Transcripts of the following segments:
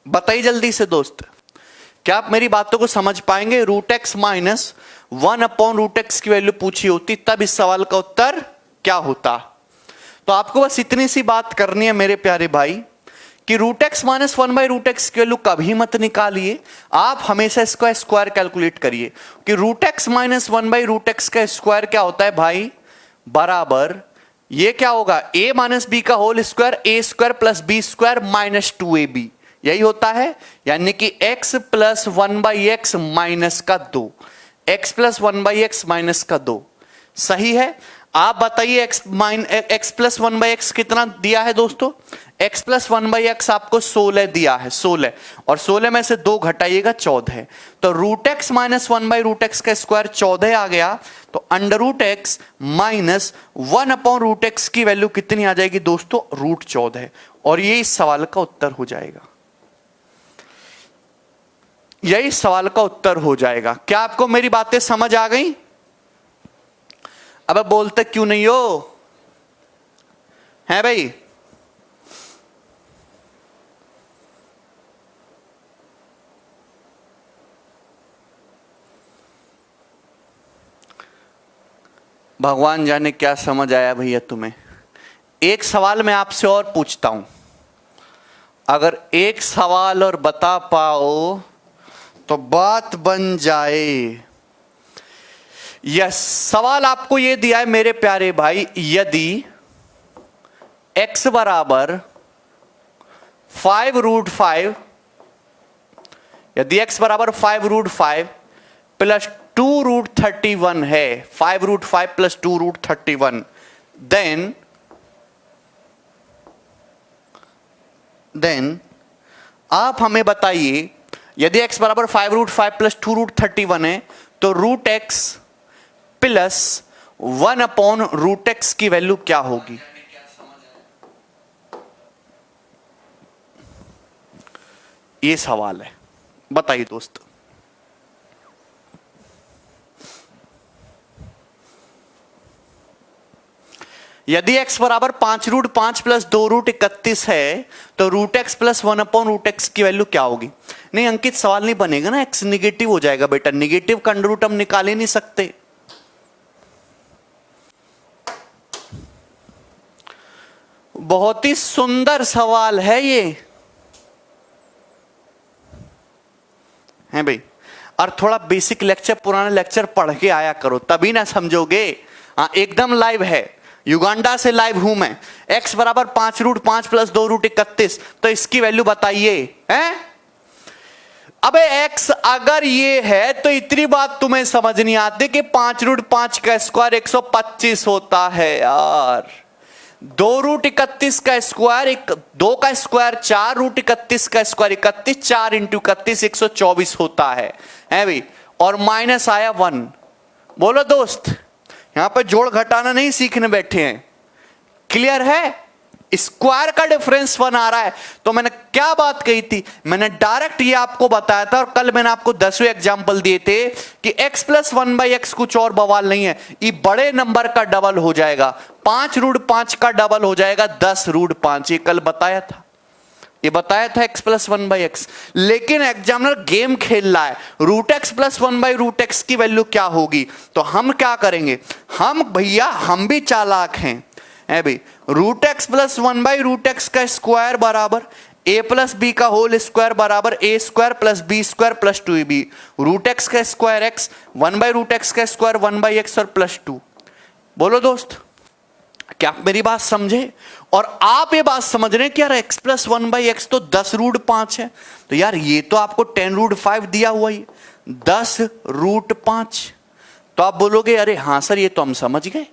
बताइए जल्दी से दोस्त, क्या आप मेरी बातों को समझ पाएंगे? रूट एक्स माइनस 1/√x की वैल्यू पूछी होती तब इस सवाल का उत्तर क्या होता? तो आपको बस इतनी सी बात करनी है मेरे प्यारे भाई कि रूट एक्स माइनस 1/√x की वैल्यू कभी मत निकालिए, आप हमेशा इसका स्क्वायर कैलकुलेट करिए कि रूट एक्स माइनस 1/√x का स्क्वायर क्या होता है भाई, बराबर ये क्या होगा, a माइनस बी का whole square, a square plus B square minus 2ab, यही होता है। यानी कि x प्लस 1/x माइनस का 2, x प्लस 1/x माइनस का 2 सही है। आप बताइए x प्लस 1/x कितना दिया है दोस्तों? x प्लस 1/x आपको 16 दिया है, 16, और 16 में से 2 घटाइएगा 14। तो रूट एक्स माइनस 1/√x का स्क्वायर 14 आ गया। तो अंडर√x माइनस 1/√x की वैल्यू कितनी आ जाएगी दोस्तों? √14, और ये इस सवाल का उत्तर हो जाएगा, यही सवाल का उत्तर हो जाएगा। क्या आपको मेरी बातें समझ आ गई? अब बोलते क्यों नहीं हो, है भाई? भगवान जाने क्या समझ आया भैया तुम्हें। एक सवाल मैं आपसे और पूछता हूं, अगर एक सवाल और बता पाओ तो बात बन जाए। यस, सवाल आपको यह दिया है मेरे प्यारे भाई, यदि x बराबर 5√5, यदि x बराबर 5√5 प्लस 2√31 है, 5√5 प्लस 2√31, देन आप हमें बताइए, यदि x बराबर 5√5 प्लस 2√31 है तो रूट एक्स प्लस 1/√x की वैल्यू क्या होगी? ये सवाल है, बताइए दोस्त। यदि x बराबर 5√5 प्लस 2√31 है तो रूट एक्स प्लस 1/√x की वैल्यू क्या होगी? नहीं अंकित, सवाल नहीं बनेगा ना, x निगेटिव हो जाएगा बेटा, निगेटिव का अंडर रूट हम निकाल ही नहीं सकते। बहुत ही सुंदर सवाल है ये, है भाई। और थोड़ा बेसिक लेक्चर, पुराने लेक्चर पढ़ के आया करो, तभी ना समझोगे। हाँ, एकदम लाइव है, युगांडा से लाइव हूं मैं। x बराबर 5√5 प्लस 2√31, तो इसकी वैल्यू बताइए, हैं? अबे x अगर ये है तो इतनी बात तुम्हें समझ नहीं आती कि 5√5 का स्क्वायर 125 होता है यार। 2√31 का स्क्वायर 2 का स्क्वायर 4√31 का स्क्वायर 31, 4 इंटू 31 124 होता है भाई। और माइनस आया 1। बोलो दोस्त, यहां पे जोड़ घटाना नहीं सीखने बैठे हैं, क्लियर है? स्क्वायर का डिफरेंस 1 आ रहा है। तो मैंने क्या बात कही थी, मैंने डायरेक्ट ये आपको बताया था, और कल मैंने आपको 10वें एग्जाम्पल दिए थे कि x प्लस 1/x कुछ और बवाल नहीं है, ये बड़े नंबर का डबल हो जाएगा, 5√5 का डबल हो जाएगा 10√5। ये कल बताया था, ये बताया था x प्लस 1/x। लेकिन एग्जामिनर गेम खेल रहा है, रूट एक्स प्लस 1/√x की वैल्यू क्या होगी। तो हम क्या करेंगे, हम भैया हम भी चालाक हैं भाई। रूट एक्स प्लस 1/√x का स्क्वायर बराबर a प्लस बी का होल स्क्वायर बराबर a square plus B square plus 2ab। Root x का स्क्वायर x, 1/√x का स्क्वायर 1/x और प्लस 2। बोलो दोस्त, क्या आप मेरी बात समझे? और आप ये बात समझ रहे हैं कि यार x प्लस 1/x तो 10√5 है, तो यार ये तो आपको 10√5 दिया हुआ ही, 10√5। तो आप बोलोगे अरे हां सर ये तो हम समझ गए।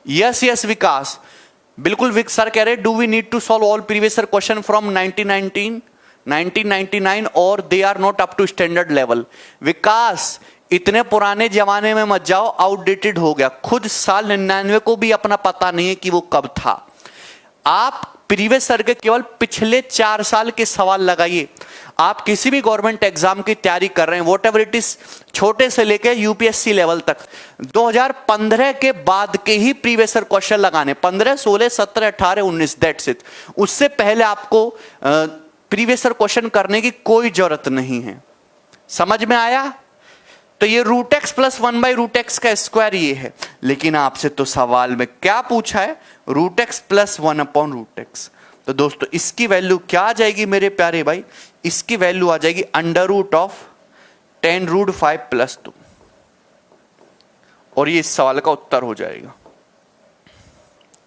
यस विकास, बिल्कुल विक सर कह रहे do we need to solve all previous question from 1919 और they are not up to standard level. Vikas, इतने पुराने जमाने में मत जाओ, आउटडेटेड हो गया। खुद साल 99 को भी अपना पता नहीं है कि वो कब था। आप प्रीवियस ईयर के केवल पिछले 4 साल के सवाल लगाइए। आप किसी भी गवर्नमेंट एग्जाम की तैयारी कर रहे हैं, वॉट एवर इट इज, छोटे से लेके यूपीएससी लेवल तक, 2015 के बाद के ही प्रीवियस ईयर क्वेश्चन लगाने, 15, 16, 17, 18, 19, दैट्स इट। उससे पहले आपको प्रीवियस ईयर क्वेश्चन करने की कोई जरूरत नहीं है। समझ में आया? तो ये रूट एक्स प्लस 1/√x का स्क्वायर ये है, लेकिन आपसे तो सवाल में क्या पूछा है, रूट एक्स प्लस 1/√x। तो दोस्तों इसकी वैल्यू क्या आ जाएगी मेरे प्यारे भाई, इसकी वैल्यू आ जाएगी √10√5 + 2, और ये इस सवाल का उत्तर हो जाएगा।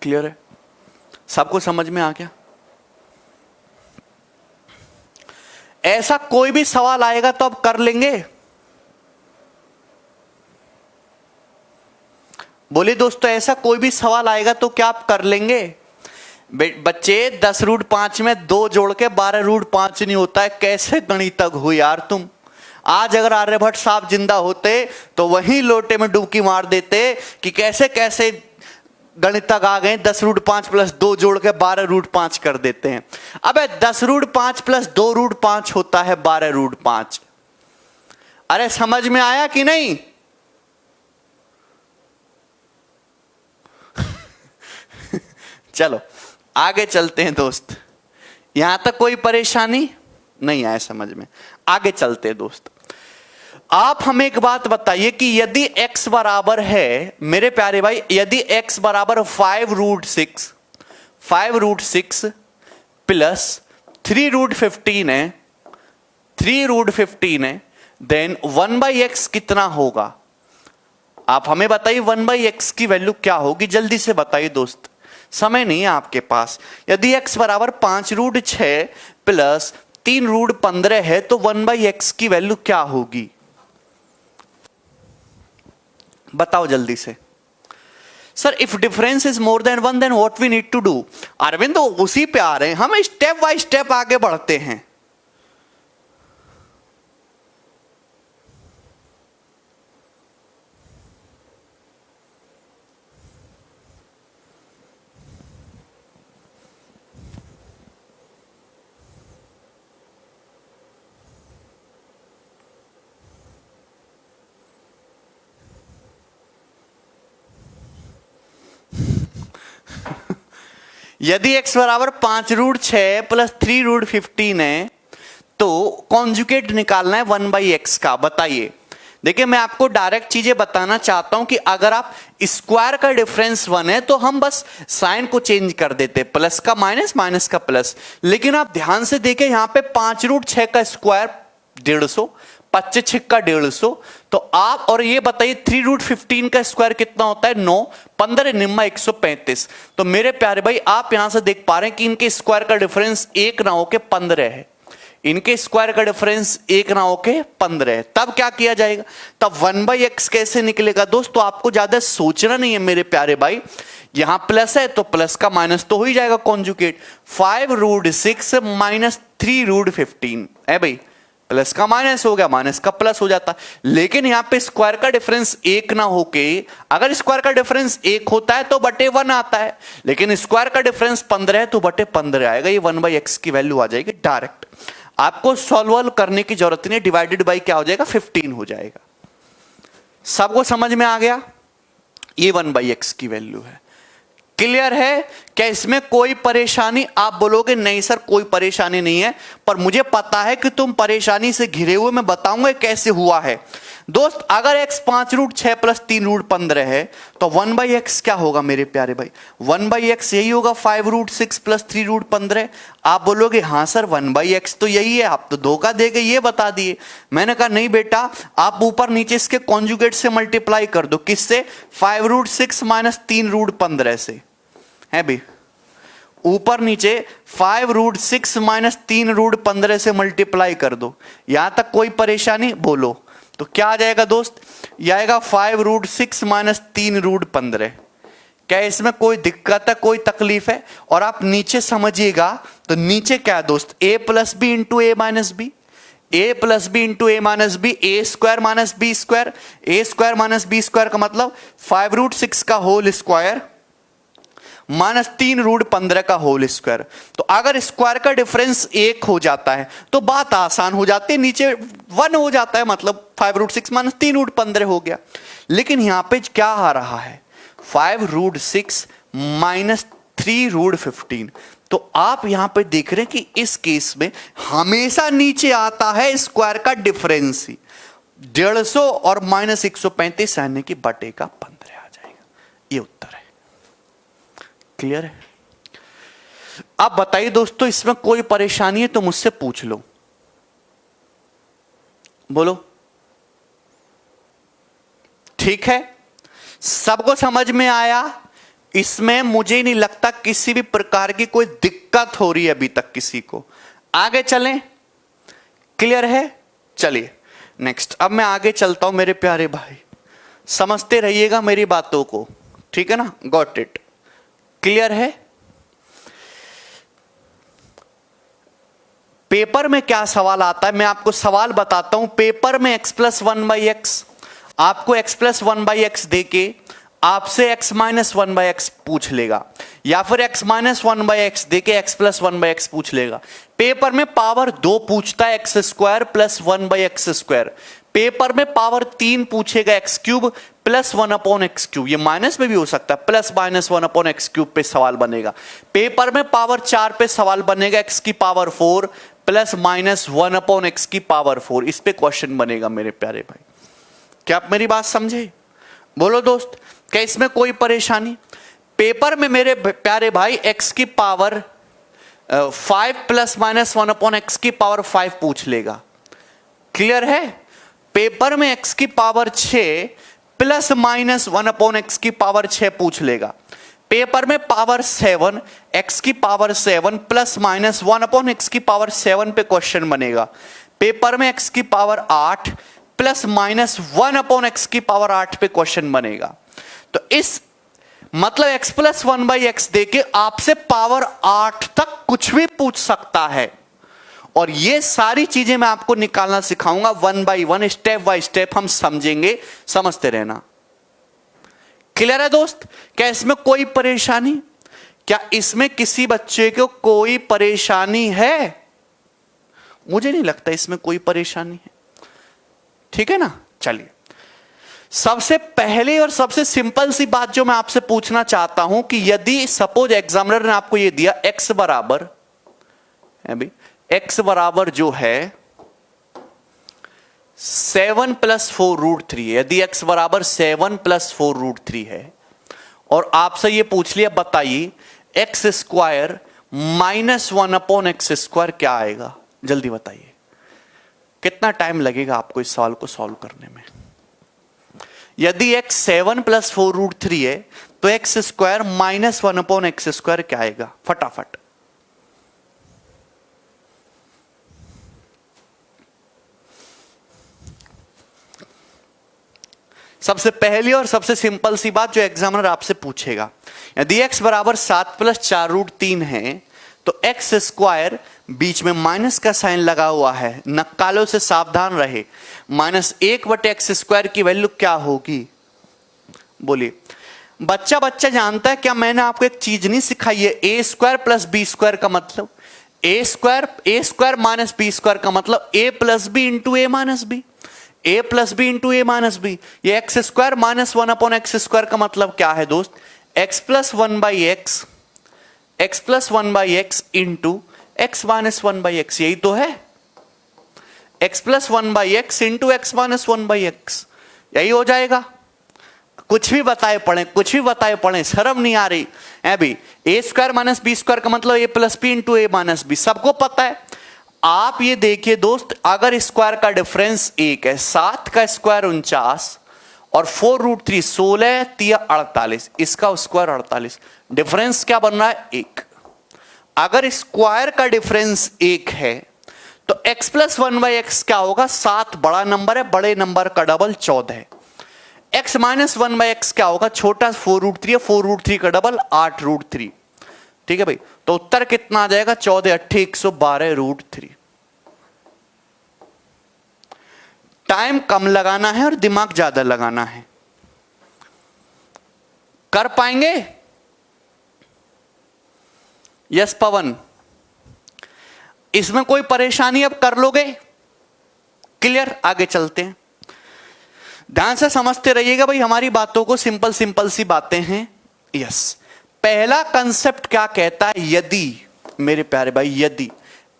क्लियर है? सबको समझ में आ गया? ऐसा कोई भी सवाल आएगा तो आप कर लेंगे? बोलिए दोस्तों, ऐसा कोई भी सवाल आएगा तो क्या आप कर लेंगे? बच्चे 10√5 में 2 जोड़ के 12√5 नहीं होता है, कैसे गणितज्ञ हो यार तुम। आज अगर आर्यभट्ट साहब जिंदा होते तो वही लोटे में डुबकी मार देते कि कैसे कैसे गणितज्ञ आ गए, 10√5 + 2 जोड़ के 12√5 कर देते हैं। अबे 10√5 + 2√5 होता है 12√5। अरे समझ में आया कि नहीं? चलो आगे चलते हैं दोस्त। यहां तक कोई परेशानी नहीं आया समझ में? आगे चलते हैं दोस्त। आप हमें एक बात बताइए कि यदि x बराबर है मेरे प्यारे भाई, यदि x बराबर 5√6 प्लस 3√15 है, 3√15 है, देन 1/x कितना होगा? आप हमें बताइए 1/x की वैल्यू क्या होगी, जल्दी से बताइए दोस्त, समय नहीं है आपके पास। यदि x बराबर 5√6 प्लस 3√15 है तो 1/x की वैल्यू क्या होगी? बताओ जल्दी से। Sir if difference is more than 1 then what we need to do. Arvind तो उसी पे आ रहे हैं, हम स्टेप बाय स्टेप आगे बढ़ते हैं। यदि x बराबर 5√6 प्लस 3√15 है तो कॉन्जुगेट निकालना है 1/x का। बताइए, देखिए मैं आपको डायरेक्ट चीजें बताना चाहता हूं कि अगर आप स्क्वायर का डिफरेंस 1 है तो हम बस साइन को चेंज कर देते, प्लस का माइनस, माइनस का प्लस। लेकिन आप ध्यान से देखें यहां पे 5√6 का स्क्वायर 150, 25 का 150, तो आप और ये बताइए 3√15 का स्क्वायर कितना होता है? 9, 15 निम्मा 135। तो मेरे प्यारे भाई आप यहां से देख पा रहे हैं कि इनके स्क्वायर का डिफरेंस 1 ना होके 15 है, इनके स्क्वायर का डिफरेंस 1 ना होके 15 है। तब क्या किया जाएगा? तब 1/x कैसे निकलेगा? दोस्तों आपको ज्यादा सोचना नहीं है मेरे प्यारे भाई, यहां प्लस है तो प्लस का माइनस तो हो ही जाएगा कॉन्जुगेट। 5√6 माइनस 3√15 है भाई, प्लस का माइनस हो गया, माइनस का प्लस हो जाता। लेकिन यहां पे स्क्वायर का डिफरेंस 1 ना होके, अगर स्क्वायर का डिफरेंस 1 होता है तो बटे 1 आता है, लेकिन स्क्वायर का डिफरेंस 15 है तो बटे 15 आएगा। ये 1/x की वैल्यू आ जाएगी डायरेक्ट, आपको सॉल्व करने की जरूरत नहीं, डिवाइडेड बाई क्या हो जाएगा? 15 हो जाएगा। सबको समझ में आ गया? ये 1/x की वैल्यू है। क्लियर है? क्या इसमें कोई परेशानी? आप बोलोगे नहीं सर कोई परेशानी नहीं है, पर मुझे पता है कि तुम परेशानी से घिरे हुए, मैं बताऊंगा कैसे हुआ है। दोस्त अगर x 5√6 प्लस 3√15 है तो 1/x क्या होगा मेरे प्यारे भाई? 1/x यही होगा 5√6 प्लस 3√15। आप बोलोगे हाँ सर 1/x तो यही है, आप तो धोखा दे गए, ये बता दिए। मैंने कहा नहीं बेटा, आप ऊपर नीचे इसके कॉन्जुगेट से मल्टीप्लाई कर दो। किससे? 5√6 माइनस 3√15 से, है भाई। ऊपर नीचे 5√6 माइनस 3√15 से मल्टीप्लाई कर दो। यहां तक कोई परेशानी? बोलो तो क्या आ जाएगा दोस्त? यह आएगा 5√6 माइनस 3√15। क्या इसमें कोई दिक्कत है, कोई तकलीफ है? और आप नीचे समझिएगा तो नीचे क्या है दोस्त? a plus b into a minus b, a plus b into a minus b, a square minus B square, a square minus B square का मतलब 5√6 का होल स्क्वायर -3√15 का होल स्क्वायर। तो अगर स्क्वायर का डिफरेंस 1 हो जाता है तो बात आसान हो जाती है, नीचे 1 हो जाता है, मतलब 5√6 -3√15 हो गया। लेकिन यहां पे क्या आ रहा है, 5√6 -3√15। तो आप यहां पे देख रहे हैं कि इस केस में हमेशा नीचे आता है स्क्वायर का डिफरेंस ही। 150 और -135 यानी कि बटे का 15 आ जाएगा। ये उत्तर है। क्लियर है? अब बताइए दोस्तों, इसमें कोई परेशानी है तो मुझसे पूछ लो, बोलो। ठीक है, सबको समझ में आया? इसमें मुझे नहीं लगता किसी भी प्रकार की कोई दिक्कत हो रही है अभी तक किसी को। आगे चलें? क्लियर है? चलिए नेक्स्ट। अब मैं आगे चलता हूं मेरे प्यारे भाई, समझते रहिएगा मेरी बातों को, ठीक है ना? Got it? क्लियर है? पेपर में क्या सवाल आता है मैं आपको सवाल बताता हूं। पेपर में x+1/x, आपको x+1/x देके आपसे x-1/x पूछ लेगा, या फिर x-1/x देके x+1/x पूछ लेगा। पेपर में पावर 2 पूछता है, x² + 1/x²। पेपर में पावर 3 पूछेगा, x³ + 1/x³। ये माइनस में भी हो सकता है, +-1/x³ पे सवाल बनेगा। पेपर में पावर 4 पे सवाल बनेगा, x⁴ +-1/x⁴। इस पे क्वेश्चन बनेगा मेरे प्यारे भाई। क्या आप मेरी बात समझे? बोलो दोस्त, क्या इसमें कोई परेशानी? पेपर में मेरे प्यारे भाई x⁵ 5 +-1/x⁵ पूछ लेगा। क्लियर है? पेपर में x⁵ 6 +-1/x⁵ पूछ लेगा। पेपर में पावर 7 x⁵ 7 +-1/x⁵ पे क्वेश्चन बनेगा। पेपर में x⁵ 8 +-1/x⁵ पे क्वेश्चन बनेगा। तो इस मतलब x+1/x देके आपसे पावर 8 तक कुछ भी पूछ सकता है। और ये सारी चीजें मैं आपको निकालना सिखाऊंगा 1 by 1, स्टेप बाय स्टेप हम समझेंगे, समझते रहना। क्लियर है दोस्त? क्या इसमें कोई परेशानी? क्या इसमें किसी बच्चे को कोई परेशानी है? मुझे नहीं लगता इसमें कोई परेशानी है। ठीक है ना? चलिए, सबसे पहले और सबसे सिंपल सी बात जो मैं आपसे पूछना चाहता हूं कि यदि सपोज एग्जामिनर ने आपको ये दिया x बराबर जो है 7 + 4√3, यदि x बराबर 7 + 4√3 है और आपसे ये पूछ लिया बताइए x² -1/x² क्या आएगा? जल्दी बताइए, कितना टाइम लगेगा आपको इस सवाल को सॉल्व करने में? यदि x 7 + 4√3 है तो x² -1/x² क्या आएगा? फटाफट। सबसे पहली और सबसे सिंपल सी बात जो एग्जामिनर आपसे पूछेगा, यदि x बराबर 7 + 4√3 है तो x², बीच में माइनस का साइन लगा हुआ है, नक्कालों से सावधान रहे, -1/x² की वैल्यू क्या होगी? बोलिए। बच्चा जानता है क्या? मैंने आपको एक चीज नहीं सिखाई है, a² + b² का मतलब a² - b² का मतलब a + b × a - b, a + b × a - b। ये x² -1/x² का मतलब क्या है दोस्त? x+1/x × x - 1/x, यही तो है। x+1/x × x - 1/x, यही हो जाएगा। कुछ भी बताए पढ़े, शर्म नहीं आ रही है भी। a² - b² का मतलब a + b × a - b, सबको पता है। आप ये देखिए दोस्त, अगर स्क्वायर का डिफरेंस 1 है, 7 का स्क्वायर 49 और 4√3 16 3 48, इसका स्क्वायर 48, डिफरेंस क्या बन रहा है? 1। अगर स्क्वायर का डिफरेंस 1 है तो x+1/x क्या होगा? 7 बड़ा नंबर है, बड़े नंबर का डबल 14 है। x - 1/x क्या होगा? छोटा 4√3 है, 4√3 का डबल 8√3। ठीक है भाई, तो उत्तर कितना आ जाएगा? 14 8 112√3। टाइम कम लगाना है और दिमाग ज्यादा लगाना है। कर पाएंगे? यस पवन, इसमें कोई परेशानी अब कर लोगे? क्लियर? आगे चलते हैं, ध्यान से समझते रहिएगा भाई हमारी बातों को, सिंपल सिंपल सी बातें हैं। यस, पहला कंसेप्ट क्या कहता है? यदि मेरे प्यारे भाई, यदि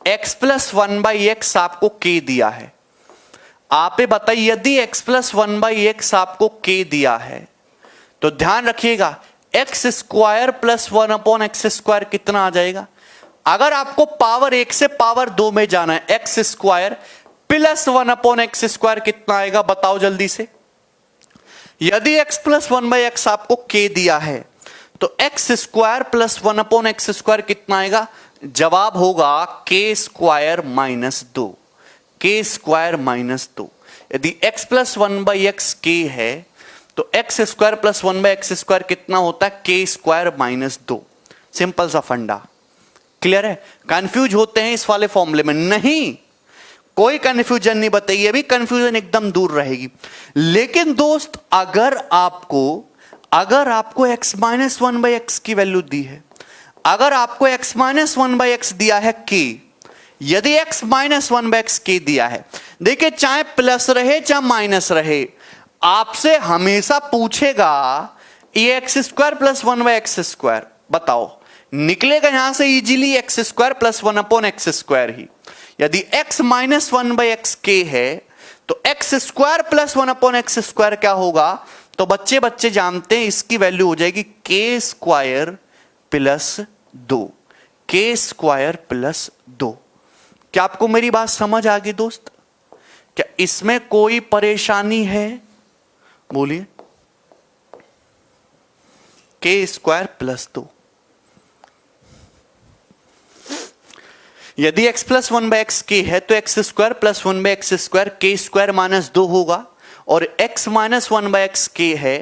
x प्लस 1/x आपको k दिया है, आप ये बताइए यदि x प्लस 1/x आपको k दिया है तो ध्यान रखिएगा एक्स स्क्वायर प्लस 1/x² कितना आ जाएगा? अगर आपको पावर 1 से पावर 2 में जाना है, एक्स स्क्वायर प्लस 1/x² कितना आएगा? बताओ जल्दी से। यदि x प्लस 1/x आपको k दिया है तो एक्स स्क्वायर प्लस 1/x² कितना आएगा? जवाब होगा k² माइनस 2, k² माइनस 2। यदि x प्लस 1/x k है तो x² प्लस 1/x² कितना होता है? k² minus 2। सिंपल सा फंडा, क्लियर है? कंफ्यूज होते हैं इस वाले फॉर्मूले में? नहीं, कोई कंफ्यूजन नहीं, बताइए भी कंफ्यूजन एकदम दूर रहेगी। लेकिन दोस्त अगर आपको x माइनस 1/x की वैल्यू दी है, अगर आपको x माइनस 1/x दिया है k, यदि x माइनस 1/x k दिया है, देखिए चाहे प्लस रहे चाहे माइनस रहे, आपसे हमेशा पूछेगा ये x² प्लस 1/x²। बताओ निकलेगा यहां से इजीली x² प्लस 1/x² ही। यदि x माइनस 1/x k है तो x² प्लस 1/x² क्या होगा? तो बच्चे जानते हैं इसकी वैल्यू हो जाएगी k² प्लस 2, k² प्लस 2। क्या आपको मेरी बात समझ आ गई दोस्त? क्या इसमें कोई परेशानी है? बोलिए। k² प्लस 2, यदि x प्लस 1/x k है तो x² plus 1/x² k² minus 2 होगा, और x माइनस 1/x k है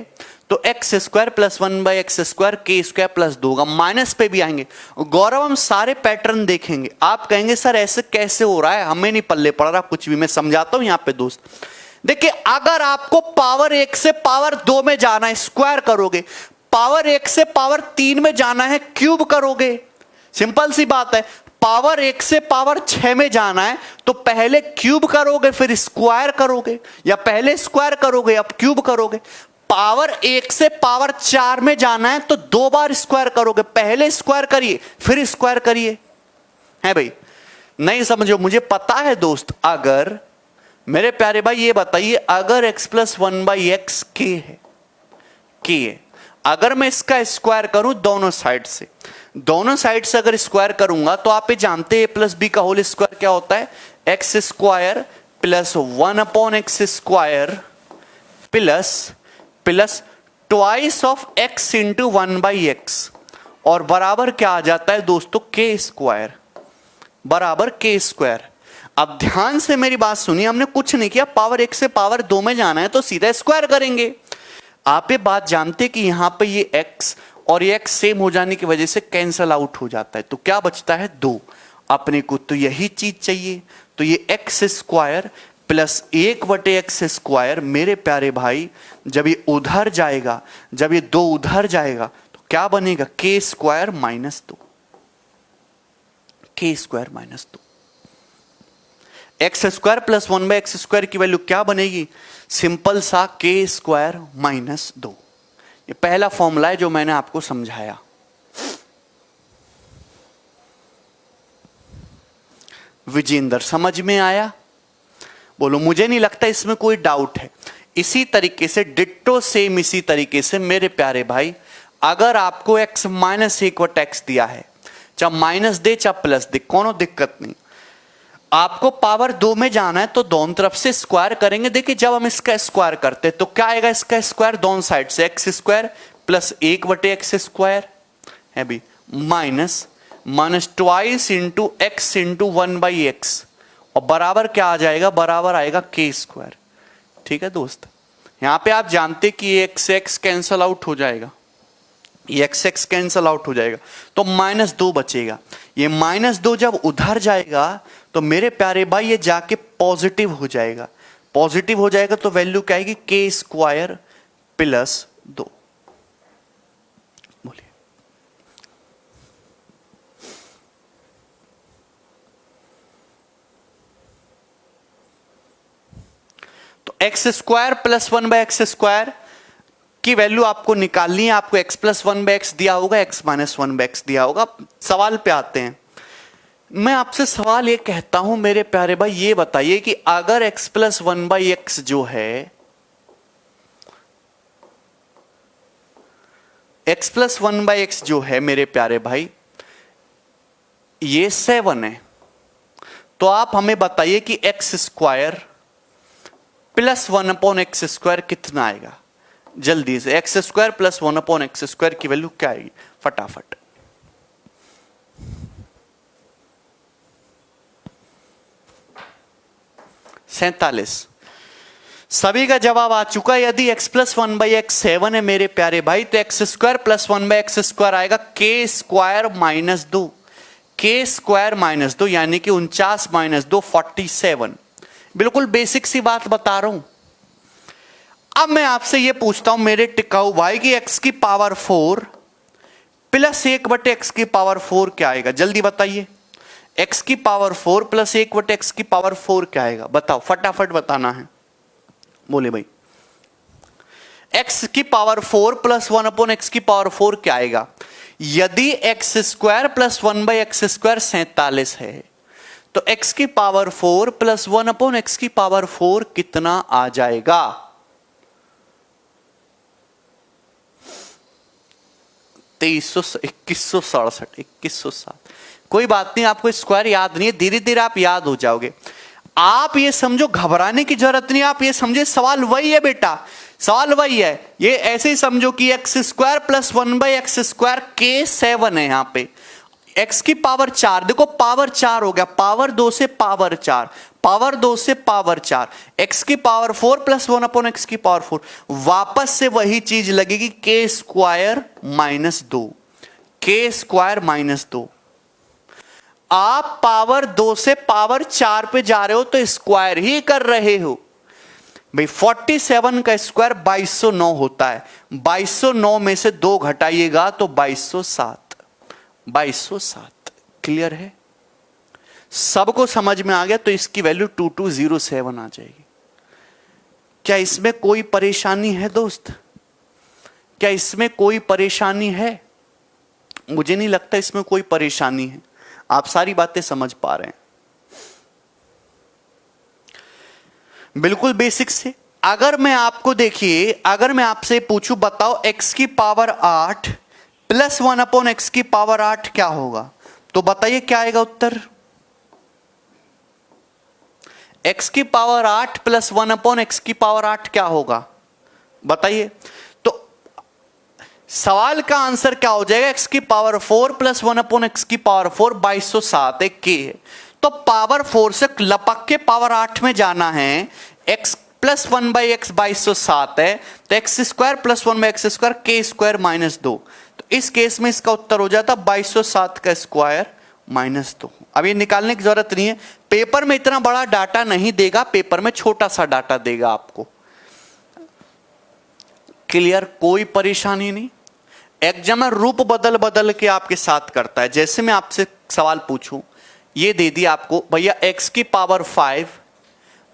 तो x² plus 1/x² k² plus 2 होगा। माइनस पे भी आएंगे। गौरव हम सारे पैटर्न देखेंगे, आप कहेंगे सर ऐसे कैसे हो रहा है, हमें नहीं पल्ले पड़ रहा कुछ भी। मैं समझाता हूं यहां पे दोस्त। देखिए अगर आपको पावर 1 से पावर 2 में जाना है स्क्वायर करोगे, पावर 1 से पावर 3 में जाना है क्यूब करोगे। सिंपल सी बात है। पावर 1 से पावर 6 में जाना है तो पहले क्यूब करोगे फिर स्क्वायर करोगे, या पहले स्क्वायर करोगे अब क्यूब करोगे। पावर 1 से पावर 4 में जाना है तो 2 बार स्क्वायर करोगे, पहले स्क्वायर करिए फिर स्क्वायर करिए। है भाई? नहीं समझो, मुझे पता है दोस्त। अगर मेरे प्यारे भाई ये बताइए, अगर x प्लस 1/x k है, अगर मैं इसका स्क्वायर करूं दोनों साइड से अगर स्क्वायर करूंगा तो आप ये जानते हैं a प्लस बी का होल स्क्वायर क्या होता है? x² plus 1/x² plus twice of x into 1/x, और बराबर क्या आ जाता है दोस्तों? k² बराबर k²। अब ध्यान से मेरी बात सुनिए, हमने कुछ नहीं किया, पावर 1 से पावर 2 में जाना है तो सीधा स्क्वायर करेंगे। आप ये बात जानते कि यहां पे ये x और ये x सेम हो जाने की वजह से कैंसल आउट हो जाता है, तो क्या बचता है? 2। अपने को तो यही चीज चाहिए, तो ये x² प्लस 1/x²। मेरे प्यारे भाई जब ये उधर जाएगा, जब ये 2 उधर जाएगा तो क्या बनेगा? k² minus 2, k² minus 2। x² plus 1/x² की वैल्यू क्या बनेगी? सिंपल सा k² माइनस 2। ये पहला फॉर्मूला है जो मैंने आपको समझाया। विजेंद्र समझ में आया? बोलो। मुझे नहीं लगता इसमें कोई डाउट है। इसी तरीके से डिट्टो सेम इसी तरीके से मेरे प्यारे भाई, अगर आपको x माइनस 1/x दिया है, चाहे माइनस दे चाहे प्लस दे, कोनो दिक्कत नहीं, आपको पावर 2 में जाना है तो दोनों तरफ से स्क्वायर करेंगे। देखिए जब हम इसका स्क्वायर करते हैं तो क्या आएगा? इसका स्क्वायर दोनों साइड से x² प्लस 1/x² है भी, minus twice into x into 1/x, और बराबर क्या आ जाएगा? बराबर आएगा k²। ठीक है दोस्त? यहां पे आप जानते कि x कैंसल आउट हो जाएगा, ये x कैंसल आउट हो जाएगा तो -2 बचेगा। ये -2 जब उधर जाएगा तो मेरे प्यारे भाई ये जाके पॉजिटिव हो जाएगा। पॉजिटिव हो जाएगा तो वैल्यू क्या आएगी? k² plus 2। बोलिए। एक्स स्क्वायर प्लस 1/x² की वैल्यू आपको निकालनी है। आपको x प्लस 1/x दिया होगा, x माइनस 1/x दिया होगा। सवाल पे आते हैं। मैं आपसे सवाल ये कहता हूं मेरे प्यारे भाई, ये बताइए कि अगर x प्लस 1/x जो है, x प्लस 1/x जो है मेरे प्यारे भाई, ये 7 है, तो आप हमें बताइए कि x स्क्वायर प्लस 1/x² कितना आएगा? जल्दी से x स्क्वायर प्लस 1/x² की वैल्यू क्या आएगी? फटाफट। सैंतालीस। सभी का जवाब आ चुका है। यदि x प्लस 1/x 7 है मेरे प्यारे भाई, तो x स्क्वायर प्लस 1/x² आएगा k square minus 2, k square minus 2 यानी कि 49 माइनस 2 47। बिल्कुल बेसिक सी बात बता रहा हूं। अब मैं आपसे यह पूछता हूं मेरे टिकाऊ भाई कि x की पावर 4 प्लस 1/x की पावर 4 क्या आएगा? जल्दी बताइए। x की पावर 4 प्लस 1/x की पावर 4 क्या आएगा? बताओ, फटाफट बताना है। बोले भाई, x की पावर 4 प्लस 1/x की पावर 4 क्या आएगा? यदि x स्क्वायर प्लस 1/x² 47 है, तो x की पावर 4 प्लस 1/x की पावर 4 कितना आ जाएगा? 2167। कोई बात नहीं, आपको स्क्वायर याद नहीं है, धीरे धीरे आप याद हो जाओगे। आप ये समझो, घबराने की जरूरत नहीं। आप ये समझे सवाल वही है बेटा, सवाल वही है। ये ऐसे ही समझो कि x square plus 1/x² k 7 है। यहां पे x की पावर 4, देखो पावर 4 हो गया, पावर 2 से पावर 4, पावर 2 से पावर 4, x की पावर 4 प्लस 1/x की पावर 4, वापस से वही चीज लगेगी, k square minus 2, k square minus 2। आप पावर 2 से पावर 4 पे जा रहे हो तो स्क्वायर ही कर रहे हो भाई। 47 का स्क्वायर 2209 होता है। 2209 में से 2 घटाइएगा तो 2207। 2207 क्लियर है? सबको समझ में आ गया? तो इसकी वैल्यू 2207 आ जाएगी। क्या इसमें कोई परेशानी है दोस्त? क्या इसमें कोई परेशानी है? मुझे नहीं लगता इसमें कोई परेशानी है। आप सारी बातें समझ पा रहे हैं बिल्कुल बेसिक से। अगर मैं आपको, देखिए, अगर मैं आपसे पूछूं बताओ x की पावर 8 प्लस 1/x की पावर 8 क्या होगा, तो बताइए क्या आएगा उत्तर? x की पावर 8 प्लस 1/x की पावर 8 क्या होगा बताइए। तो सवाल का आंसर क्या हो जाएगा? x की पावर 4 प्लस 1/x की पावर 4 2207 है, k है। तो पावर 4 से लपक के पावर 8 में जाना है। x प्लस 1/x 2207 है, तो x square plus 1/x² k square minus 2। तो इस केस में इसका उत्तर हो जाता 2207 का स्क्वायर माइनस 2। अब ये निकालने की जरूरत नहीं है, पेपर में इतना बड़ा डाटा नहीं देगा, पेपर में छोटा सा डाटा देगा आपको। क्लियर? कोई परेशानी नहीं। एग्जामिनर रूप बदल बदल के आपके साथ करता है। जैसे मैं आपसे सवाल पूछूं, ये दे दिया आपको भैया, x की पावर 5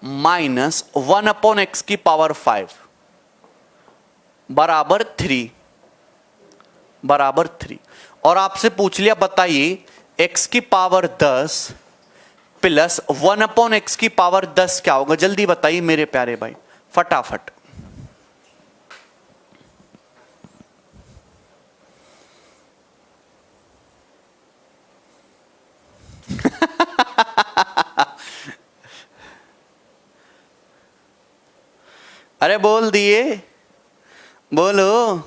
माइनस 1/x की पावर 5 बराबर 3, बराबर 3। और आपसे पूछ लिया बताइए x की पावर 10 प्लस 1/x की पावर 10 क्या होगा? जल्दी बताइए मेरे प्यारे भाई, फटाफट। अरे बोल दिए, बोलो।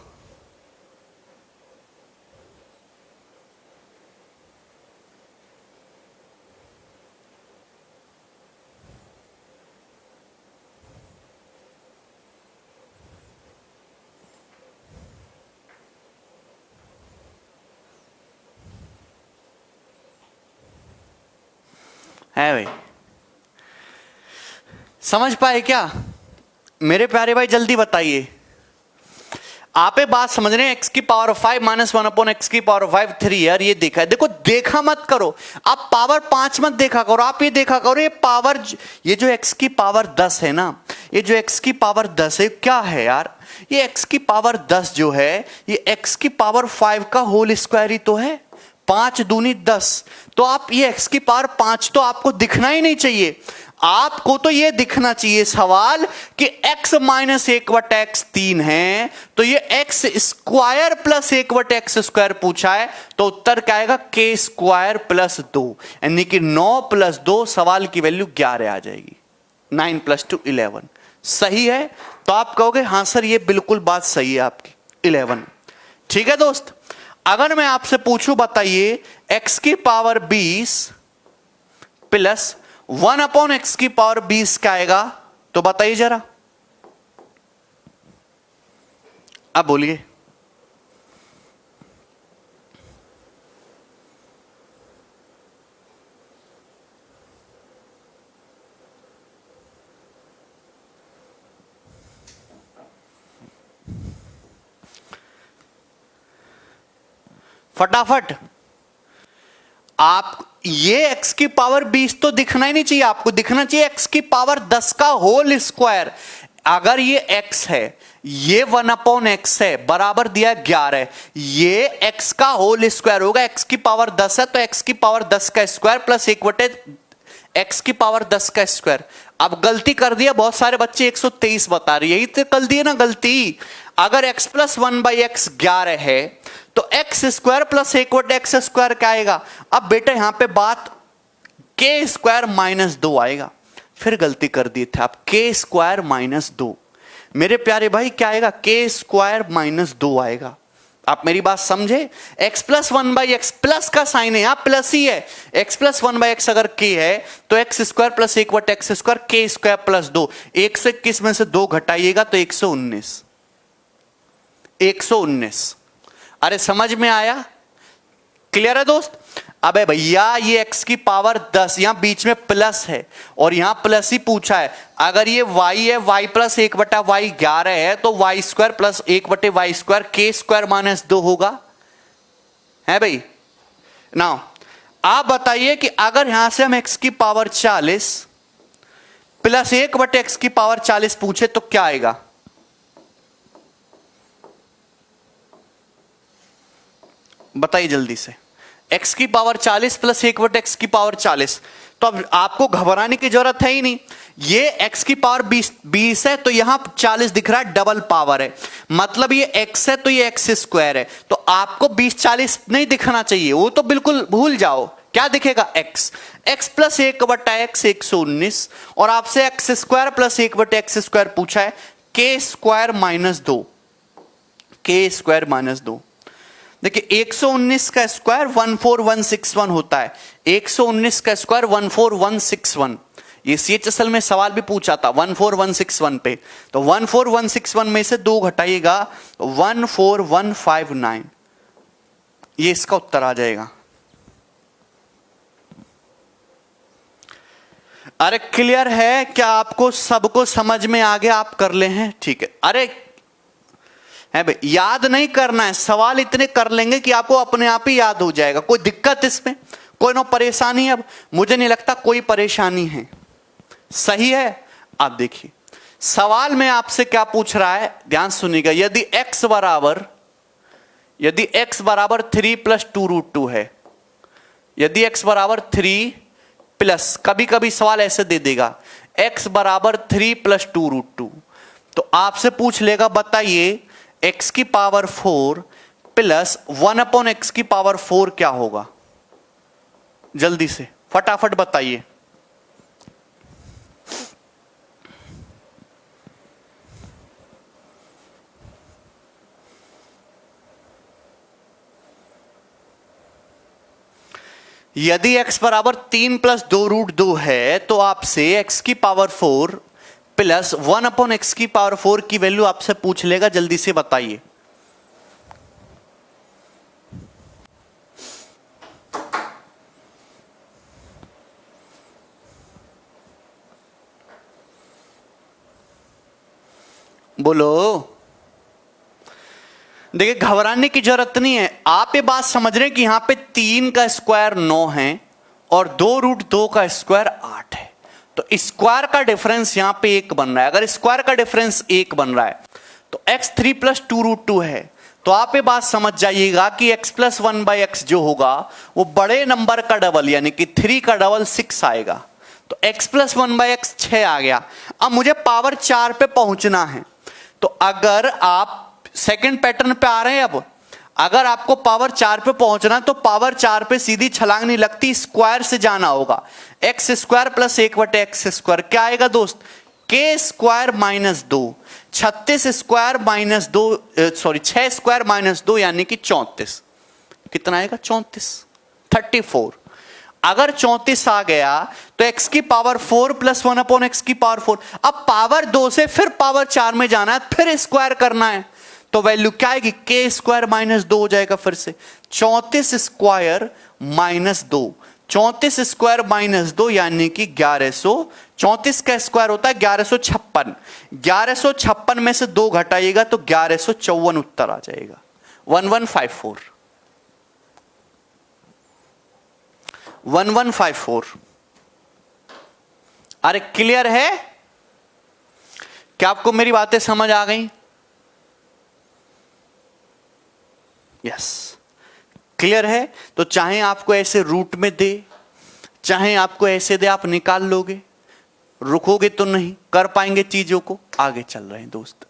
है भाई, समझ पाए क्या मेरे प्यारे भाई? जल्दी बताइए। आप बात समझ रहे हैं? x की पावर 5 माइनस 1/x की पावर 5 3 यार, ये देखा है। देखो, देखा मत करो, आप पावर 5 मत देखा करो, आप ये देखा करो ये पावर, ये जो x की पावर 10 है ना, ये जो x की पावर 10 है क्या है यार, ये x की पावर 10 जो है ये x की पावर 5 का होल स्क्वायर ही तो है, 5 दूनी 10। तो आप ये x की पावर 5 तो आपको दिखना ही नहीं चाहिए, आपको तो ये दिखना चाहिए सवाल कि x माइनस 1/x 3 है, तो ये x square plus 1/x square पूछा है, तो उत्तर क्या आएगा k स्क्वायर प्लस 2, यानी कि 9 प्लस 2, सवाल की वैल्यू 11 आ जाएगी। 9 + 2 11 सही है, तो आप कहोगे हां सर ये बिल्कुल बात सही है आपकी, 11। ठीक है दोस्त, अगर मैं आपसे पूछूं बताइए x की पावर 20 प्लस 1/x की पावर 20 क्या आएगा, तो बताइए जरा, अब बोलिए। फटाफट, आप ये x की पावर 20 तो दिखना ही नहीं चाहिए, आपको दिखना चाहिए x की पावर 10 का होल स्क्वायर। अगर ये x है, ये 1/x है, बराबर दिया 11, ये x का होल स्क्वायर होगा, x की पावर 10 है तो x की पावर 10 का स्क्वायर प्लस 1/x की पावर 10 का स्क्वायर। अब गलती कर दिया, बहुत सारे बच्चे 123 बता रहे, यही तो कर दिए ना गलती। अगर x + 1/x 11 है तो x square plus 1/x square क्या आएगा। अब बेटा यहां पे बात k स्क्वायर माइनस 2 आएगा, फिर गलती कर दी थे आप, k स्क्वायर माइनस 2। मेरे प्यारे भाई क्या आएगा, k स्क्वायर माइनस 2 आएगा। आप मेरी बात समझे, x + 1/x, प्लस का साइन है, यहां प्लस ही है, x + 1/x अगर k है तो x square plus 1/x square, k square plus 2, 121 में से 2 घटाइएगा तो 119। 119, अरे समझ में आया, क्लियर है दोस्त। अबे भैया ये x की पावर 10, यहां बीच में प्लस है और यहां प्लस ही पूछा है। अगर ये y है, y + 1/y 11 है तो y square plus 1/y square k square minus 2 होगा, है भाई ना। आप बताइए कि अगर यहां से हम x की पावर 40 प्लस 1/x की पावर 40 पूछे तो क्या आएगा। बताइए जल्दी से, x की पावर 40 प्लस 1/x की पावर 40, तो अब आपको घबराने की जरूरत है ही नहीं। ये x की पावर 20 है तो यहां 40 दिख रहा है, डबल पावर है, मतलब ये x है तो ये x स्क्वायर है, तो आपको 20-40 नहीं दिखना चाहिए, वो तो बिल्कुल भूल जाओ। क्या दिखेगा, x + 1/x 119, और आपसे x square plus 1/x square पूछा है, k square minus 2, k square minus 2। देखिए 119 का स्क्वायर 14161 होता है, 119 का स्क्वायर 14161, ये CHSL में सवाल भी पूछा था 14161 पे, तो 14161 में से 2 घटाइएगा 14159, ये इसका उत्तर आ जाएगा। अरे क्लियर है क्या आपको, सबको समझ में आ गया, आप कर ले हैं, ठीक है। अरे है भाई, याद नहीं करना है, सवाल इतने कर लेंगे कि आपको अपने आप ही याद हो जाएगा। कोई दिक्कत इसमें, कोई नो परेशानी है, अब मुझे नहीं लगता कोई परेशानी है, सही है। आप देखिए सवाल में आपसे क्या पूछ रहा है, ध्यान सुनिएगा। यदि x बराबर 3 + 2√2 है, यदि x बराबर 3 प्लस, कभी कभी सवाल ऐसे दे देगा x बराबर 3 + 2√2, तो आपसे पूछ लेगा बताइए x की पावर 4 प्लस 1/x की पावर 4 क्या होगा। जल्दी से फटाफट बताइए। यदि x बराबर 3 + 2√2 है तो आपसे x की पावर 4 प्लस 1/x की पावर 4 की वैल्यू आपसे पूछ लेगा, जल्दी से बताइए। बोलो। देखिए घबराने की जरूरत नहीं है, आप ये बात समझ रहे हैं कि यहां पे 3 का स्क्वायर 9 है और 2√2 का स्क्वायर 8 है, तो स्क्वायर का डिफरेंस यहां पे 1 बन रहा है। अगर स्क्वायर का डिफरेंस 1 बन रहा है तो x3 प्लस 2√2 है। तो आप ये बात समझ जाइएगा कि x प्लस 1/x जो होगा वो बड़े नंबर का डबल यानी कि 3 का डबल 6 आएगा। तो x प्लस 1/x 6 आ गया। अब मुझे पावर 4 पे पहुंचना है। तो अगर आप सेकंड पैटर्न पे आ रहे हैं, अब अगर आपको पावर 4 पे पहुंचना तो पावर 4 पे सीधी छलांग नहीं लगती, स्क्वायर से जाना होगा। X square plus 1/x square क्या आएगा दोस्त, के square minus 2, 36 square minus 2 sorry 6 square minus 2 यानी कि 34। कितना आएगा 34, 34। अगर 34 आ गया तो x की पावर 4 प्लस 1/x की पावर 4। अब पावर 2 से फिर पावर 4 में जाना है, फिर स्क्वायर करना है, तो वैल्यू क्या आएगी, के स्क्वायर माइनस 2 हो जाएगा। फिर से 34 स्क्वायर माइनस 2, 34 स्क्वायर माइनस 2 यानी कि 1100। 34 का स्क्वायर होता है 1156, 1156 में से 2 घटाइएगा तो 1154 उत्तर आ जाएगा। 1154, 1154। अरे क्लियर है, क्या आपको मेरी बातें समझ आ गई? यस, क्लियर है। तो चाहे आपको ऐसे रूट में दे, चाहे आपको ऐसे दे, आप निकाल लोगे, रुकोगे तो नहीं कर पाएंगे चीजों को। आगे चल रहे हैं दोस्त,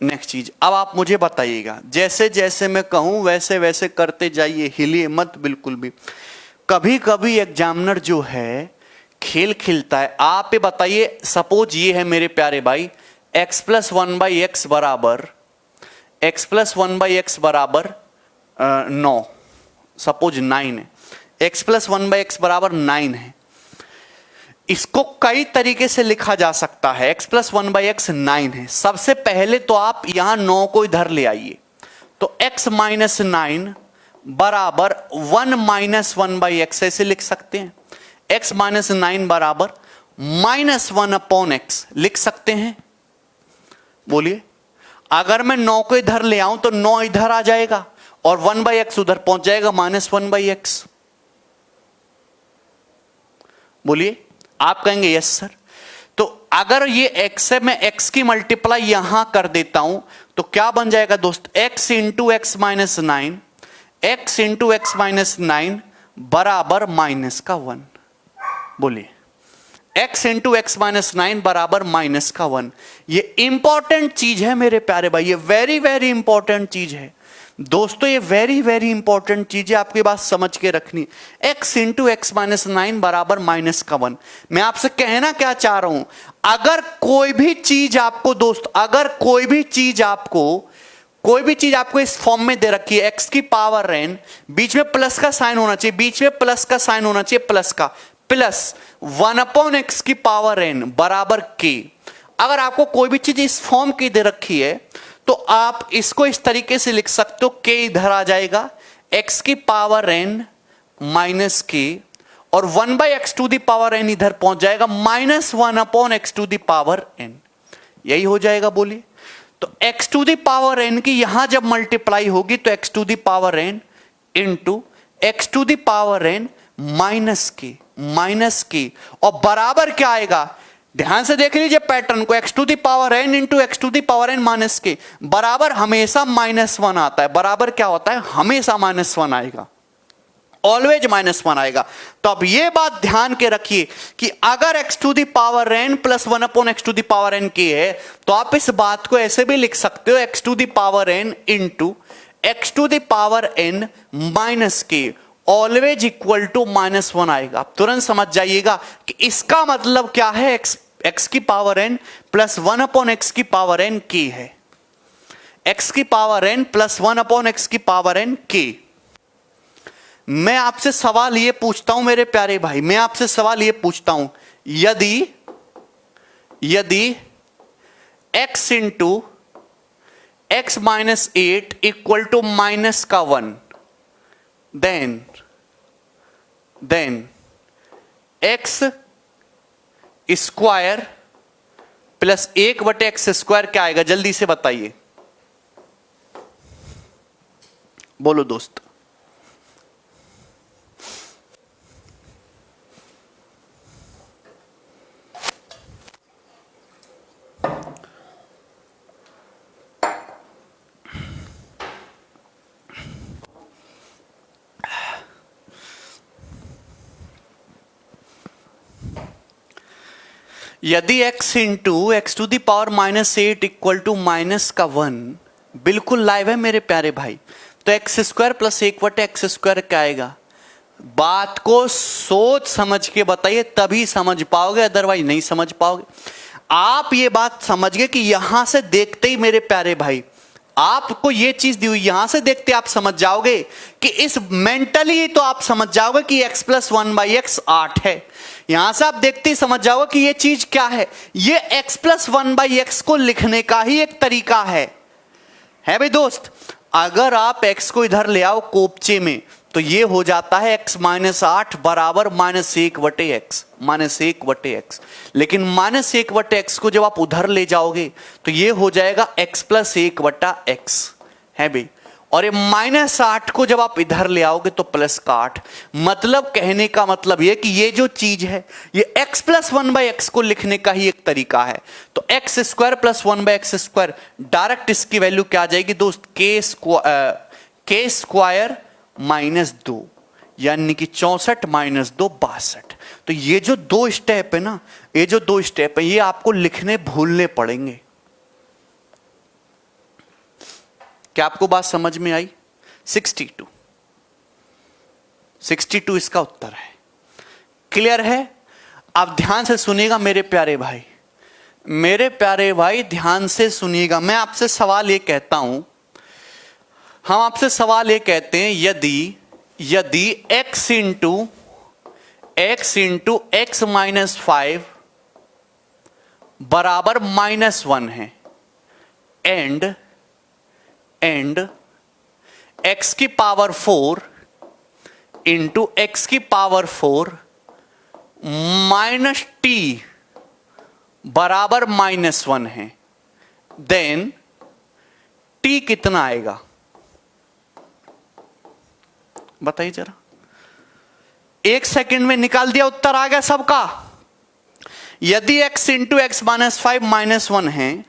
नेक्स्ट चीज। अब आप मुझे बताइएगा, जैसे जैसे मैं कहूं वैसे वैसे करते जाइए, हिलिए मत बिल्कुल भी। कभी कभी एग्जामिनर जो है खेल खेलता है। आप ये बताइए, सपोज ये है मेरे प्यारे भाई x प्लस 1/x बराबर, x प्लस 1/x बराबर 9, सपोज 9 है, x प्लस 1/x बराबर 9 है। इसको कई तरीके से लिखा जा सकता है। x प्लस 1/x 9 है। सबसे पहले तो आप यहां 9 को इधर ले आइए, तो x माइनस 9 बराबर 1 माइनस 1/x ऐसे लिख सकते हैं। x माइनस 9 बराबर माइनस 1/x लिख सकते हैं। बोलिए, अगर मैं 9 को इधर ले आऊं तो 9 इधर आ जाएगा और 1/x उधर पहुंच जाएगा, माइनस 1/x। बोलिए, आप कहेंगे यस सर। तो अगर ये x है, मैं x की मल्टीप्लाई यहां कर देता हूं तो क्या बन जाएगा दोस्त, x into x minus 9, x into x minus 9 बराबर माइनस का 1। बोलिए, x इंटू एक्स माइनस 9 बराबर माइनस का 1। ये इंपॉर्टेंट चीज है मेरे प्यारे भाई, ये वेरी वेरी इंपॉर्टेंट चीज है दोस्तों, ये वेरी वेरी इंपॉर्टेंट चीज है, आपकी बात समझ के रखनी। x इंटू एक्स माइनस 9 बराबर माइनस का 1। मैं आपसे कहना क्या चाह रहा हूं, अगर कोई भी चीज आपको दोस्त, अगर कोई भी चीज आपको इस फॉर्म में दे रखी है, x की पावर n, बीच में प्लस का साइन होना चाहिए, बीच में प्लस का साइन होना चाहिए, प्लस का, प्लस 1/x की पावर n बराबर k। अगर आपको कोई भी चीज इस फॉर्म की दे रखी है तो आप इसको इस तरीके से लिख सकते हो, k इधर आ जाएगा, x की पावर n माइनस k, और 1/x to the power n इधर पहुंच जाएगा, minus 1/x to the power n। यही हो जाएगा। बोलिए, तो x to the power n की यहां जब मल्टीप्लाई होगी तो x to the power n into x to the power n minus k, और बराबर क्या आएगा, ध्यान से देख लीजिए पैटर्न को, x to the power n into x to the power n minus k, बराबर हमेशा -1 आता है। बराबर क्या होता है, हमेशा -1 आएगा, ऑलवेज -1 आएगा। तो अब ये बात ध्यान के रखिए कि अगर x to the power n plus 1/x to the power n k है तो आप इस बात को ऐसे भी लिख सकते हो, x to the power n into x to the power n minus k, always equal to -1 आएगा। आप तुरंत समझ जाइएगा कि इसका मतलब क्या है, x की पावर n प्लस 1/x की पावर n k है, x की पावर n प्लस 1/x की पावर n k। मैं आपसे सवाल ये पूछता हूं मेरे प्यारे भाई, मैं आपसे सवाल ये पूछता हूं, यदि x into x minus 8 equal to minus का 1, then x square plus 1/x square क्या आएगा, जल्दी से बताइए, बोलो दोस्त। यदि x into x to the power -8 equal to -1 बिल्कुल लाइव है मेरे प्यारे भाई, तो एक्स स्क्वायर प्लस 1/x² क्या आएगा? बात को सोच समझ के बताइए, तभी समझ पाओगे, अदरवाइज नहीं समझ पाओगे। आप ये बात समझ गए कि यहां से देखते ही मेरे प्यारे भाई आपको ये चीज दी हुई, यहां से देखते आप समझ जाओगे कि इस मेंटली तो आप समझ जाओगे कि x + 1/x 8 है। यहां से आप देखते ही समझ जाओगे कि ये चीज क्या है, ये x + 1/x को लिखने का ही एक तरीका है भाई दोस्त। अगर आप x को इधर ले आओ कोपचे में तो ये हो जाता है x - 8 बराबर -1/x, -1/x। लेकिन -1/x को जब आप उधर ले जाओगे तो ये हो जाएगा x + 1/x है भाई। और ये -8 को जब आप इधर ले आओगे तो +8। मतलब कहने का मतलब ये कि ये जो चीज है ये x + 1/x को लिखने का ही एक तरीका है। तो x² + 1/x², डायरेक्ट इसकी वैल्यू क्या आ जाएगी दोस्त? k² -2, यानी कि 64 - 2 62। तो ये जो दो स्टेप है ना, ये जो दो स्टेप है ये आपको लिखने भूलने पड़ेंगे। क्या आपको बात समझ में आई? 62 इसका उत्तर है। क्लियर है? आप ध्यान से सुनिएगा मेरे प्यारे भाई, मेरे प्यारे भाई ध्यान से सुनिएगा। मैं आपसे सवाल ये कहता हूं, हम आपसे सवाल ये कहते हैं, यदि x इंटू x - 5 बराबर -1 है एंड x की पावर 4 इंटू x की पावर 4 -t बराबर -1 है, देन t कितना आएगा? बताइए जरा। 1 सेकंड में निकाल दिया, उत्तर आ गया सबका। यदि x इंटू x - 5 -1 है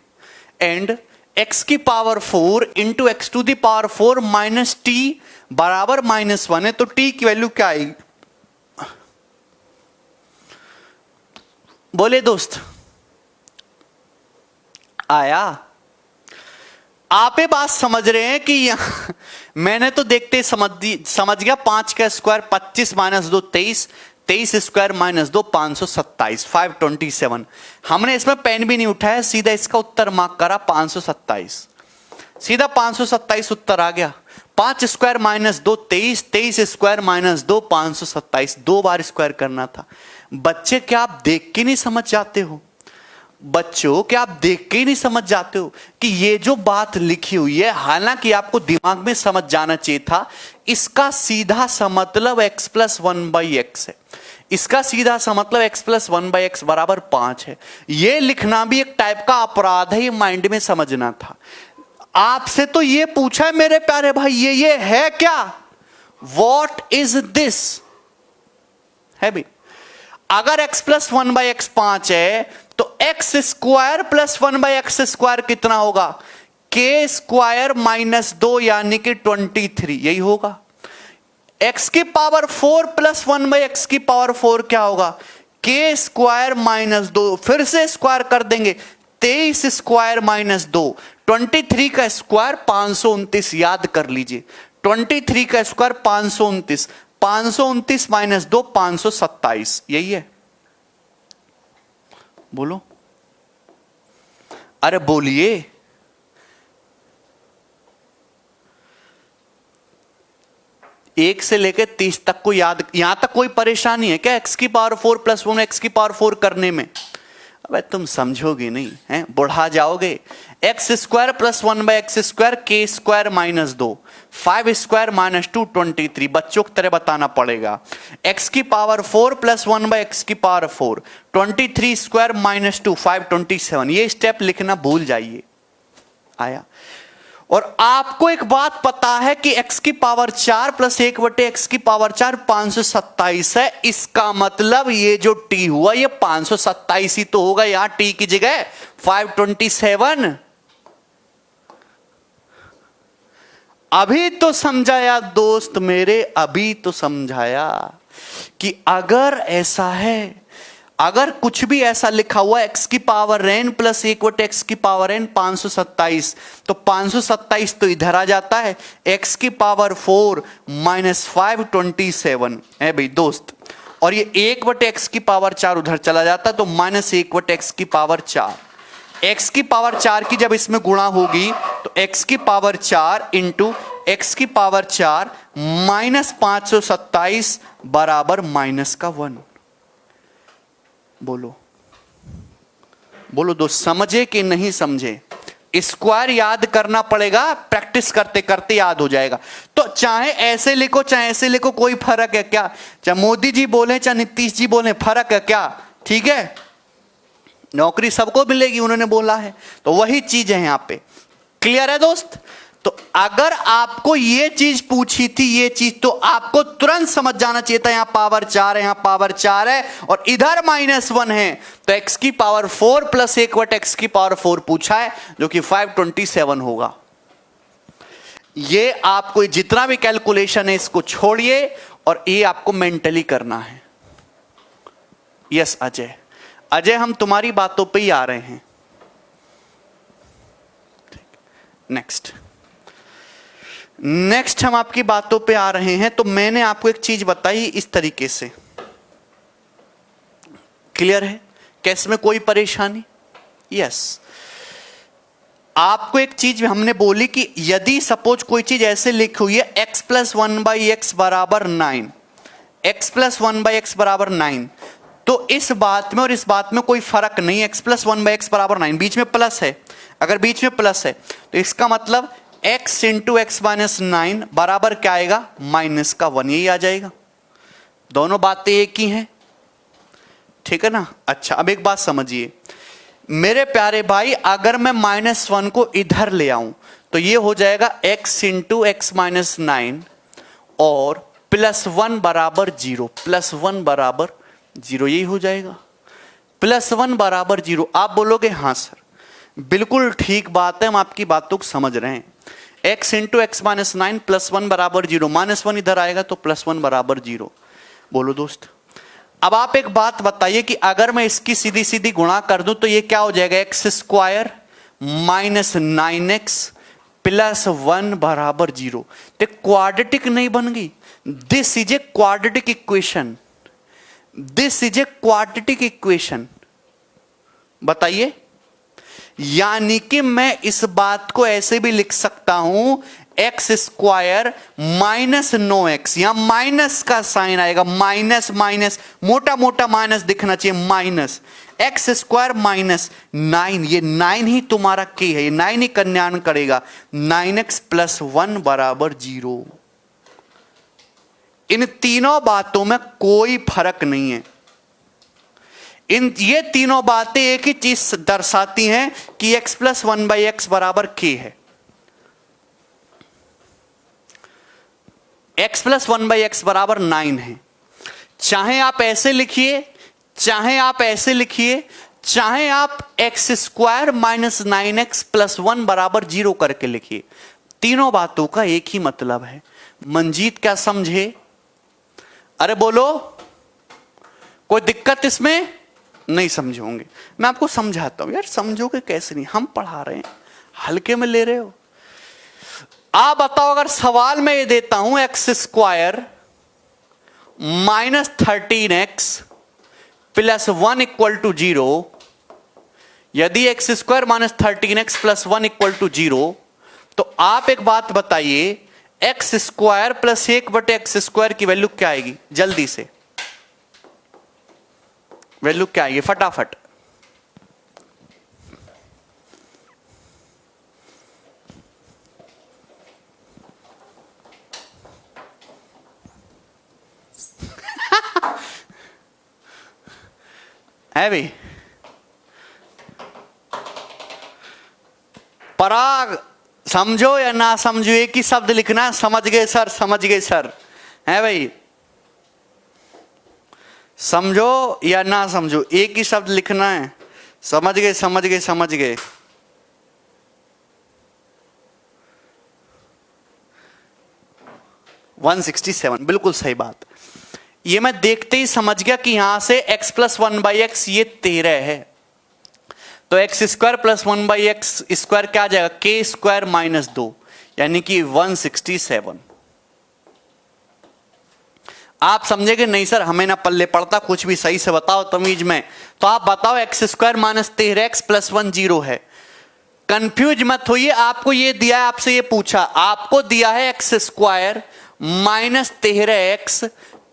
एंड x की power 4 into x to the power 4 -t बराबर -1 है, तो t की वैल्यू क्या आएगी? बोले दोस्त, आया? आप ये बात समझ रहे हैं कि यहां मैंने तो देखते समझ गया। 5 का स्क्वायर 25 - 2 23, 23 स्क्वायर -2 527, 527। हमने इसमें पेन भी नहीं उठाया, सीधा इसका उत्तर मार्क करा 527, सीधा 527 उत्तर आ गया। 5 स्क्वायर -2 23, 23 स्क्वायर -2 527, 2 बार स्क्वायर करना था। बच्चे क्या आप देख के नहीं समझ जाते हो? बच्चों क्या आप देख के ही नहीं समझ जाते हो कि ये जो बात लिखी हुई है, हालांकि आपको दिमाग में समझ जाना चाहिए था, इसका सीधा सा मतलब x + 1/x है। इसका सीधा सा मतलब x + 1/x बराबर 5 है। ये लिखना भी एक टाइप का अपराध है, ये माइंड में समझना था। आपसे तो ये पूछा है मेरे प्यारे भाई, ये है क्या? वॉट इज दिस है भाई। अगर x + 1/x 5 है तो x² + 1/x² कितना होगा? k² -2 यानी कि 23, यही होगा। x की पावर 4 + 1/x की पावर 4 क्या होगा? k² -2, फिर से स्क्वायर कर देंगे, 23 स्क्वायर -2, 23 का स्क्वायर 529, याद कर लीजिए 23 का स्क्वायर 529, 529 -2 527, यही है। बोलो, अरे बोलिए। एक से लेकर 30 तक को याद, यहां तक कोई परेशानी है क्या x की पावर 4 + 1 x की पावर 4 करने में? अबे तुम समझोगे नहीं है, बढ़ा जाओगे। x² + 1/x², k² -2, 5 स्क्वायर -2 23, बच्चों की तरह बताना पड़ेगा। x की पावर 4 + 1/x की पावर 4, 23 स्क्वायर -2 527, ये स्टेप लिखना भूल जाइए। आया? और आपको एक बात पता है कि x की पावर 4 + 1/x की पावर 4 527 है। इसका मतलब ये जो t हुआ ये 527 ही तो होगा, यहां t की जगह 527। अभी तो समझाया दोस्त मेरे, अभी तो समझाया कि अगर ऐसा है, अगर कुछ भी ऐसा लिखा हुआ x की पावर n प्लस 1/x की पावर n 527, तो 527 तो इधर आ जाता है, x की पावर 4 माइनस 527 है भाई दोस्त, और ये 1/x की पावर 4 उधर चला जाता है, तो माइनस 1/x की पावर 4। x की पावर 4 की जब इसमें गुणा होगी तो x की पावर 4 इंटू x की पावर 4 माइनस 527 बराबर माइनस का 1। बोलो बोलो दोस्त, समझे कि नहीं समझे? स्क्वायर याद करना पड़ेगा, प्रैक्टिस करते करते याद हो जाएगा। तो चाहे ऐसे लिखो चाहे ऐसे लिखो, कोई फर्क है क्या? चाहे मोदी जी बोले चाहे नीतीश जी बोले, फर्क है क्या? ठीक है, नौकरी सबको मिलेगी, उन्होंने बोला है, तो वही चीज है यहां पे। क्लियर है दोस्त? तो अगर आपको ये चीज पूछी थी, ये चीज, तो आपको तुरंत समझ जाना चाहिए था यहां पावर 4 है, यहां पावर 4 है और इधर -1 है, तो x की पावर 4 प्लस 1/x की पावर 4 पूछा है, जो कि 527 होगा। ये आपको जितना भी कैलकुलेशन है इसको छोड़िए और ये आपको मेंटली करना है। यस अजय, अजय हम तुम्हारी बातों पे ही आ रहे हैं। नेक्स्ट हम आपकी बातों पे आ रहे हैं। तो मैंने आपको एक चीज बताई इस तरीके से, क्लियर है? कैसे में कोई परेशानी? यस। आपको एक चीज हमने बोली कि यदि सपोज कोई चीज ऐसे लिखी हुई है x प्लस 1/x बराबर 9, x प्लस 1/x बराबर 9, तो इस बात में और इस बात में कोई फर्क नहीं, x प्लस 1/x बराबर 9, बीच में प्लस है। अगर बीच में प्लस है तो इसका मतलब x इंटू एक्स माइनस 9 बराबर क्या आएगा? माइनस का 1, यही आ जाएगा। दोनों बातें एक ही हैं, ठीक है ना? अच्छा, अब एक बात समझिए मेरे प्यारे भाई, अगर मैं -1 को इधर ले आऊं तो ये हो जाएगा x इंटू एक्स माइनस 9 और +1 बराबर 0, +1 बराबर 0, यही हो जाएगा। +1 बराबर 0। आप बोलोगे हाँ सर बिल्कुल ठीक बात है, हम आपकी बातों को समझ रहे हैं। x इंटू एक्स माइनस 9 +1 बराबर 0, -1 इधर आएगा तो +1 बराबर 0। बोलो दोस्त, अब आप एक बात बताइए कि अगर मैं इसकी सीधी सीधी गुणा कर दूं तो ये क्या हो जाएगा? x² माइनस 9x प्लस 1 बराबर 0। तो क्वाड्रेटिक नहीं बन गई? This is a quadratic equation, this is a quadratic equation. बताइए, यानी कि मैं इस बात को ऐसे भी लिख सकता हूं x² माइनस 9x, यहां माइनस का साइन आएगा, माइनस माइनस, मोटा मोटा माइनस दिखना चाहिए, माइनस x² माइनस 9, ये 9 ही तुम्हारा k है, ये 9 ही कल्याण करेगा, 9x प्लस 1 बराबर 0। इन तीनों बातों में कोई फर्क नहीं है। ये तीनों बातें एक ही चीज दर्शाती हैं कि x प्लस 1/x बराबर k है। x प्लस 1/x बराबर 9 है। चाहे आप ऐसे लिखिए, चाहे आप ऐसे लिखिए, चाहे आप x² माइनस 9x प्लस 1 बराबर 0 करके लिखिए, तीनों बातों का एक ही मतलब है। मंजीत क्या समझे? अरे बोलो, कोई दिक्कत इसमें? नहीं समझे होंगे, मैं आपको समझाता हूं। यार समझोगे कैसे नहीं, हम पढ़ा रहे हैं, हल्के में ले रहे हो। आप बताओ, अगर सवाल में ये देता हूं x² minus 13x plus 1 equal to 0, यदि x² minus 13x plus 1 equal to 0, तो आप एक बात बताइए, x² प्लस 1/x² की वैल्यू क्या आएगी? जल्दी से वैल्यू क्या आएगी फटाफट? है भाई, पराग समझो या ना समझो, एक ही शब्द लिखना है। समझ गए सर, समझ गए सर, है भाई, समझो या ना समझो, एक ही शब्द लिखना है। समझ गए, समझ गए, समझ गए। $167, बिल्कुल सही बात। ये मैं देखते ही समझ गया कि यहां से x प्लस 1/x ये 13 है, तो x square plus 1/x square क्या आ जाएगा, के स्क्वायर माइनस 2 यानी कि 167। आप समझेंगे नहीं सर हमें ना पल्ले पड़ता कुछ भी, सही से बताओ तमीज में। तो आप बताओ x square minus 13x plus 1 0 है। कंफ्यूज मत होइए, आपको ये दिया है, आपसे ये पूछा, आपको दिया है x square minus 13x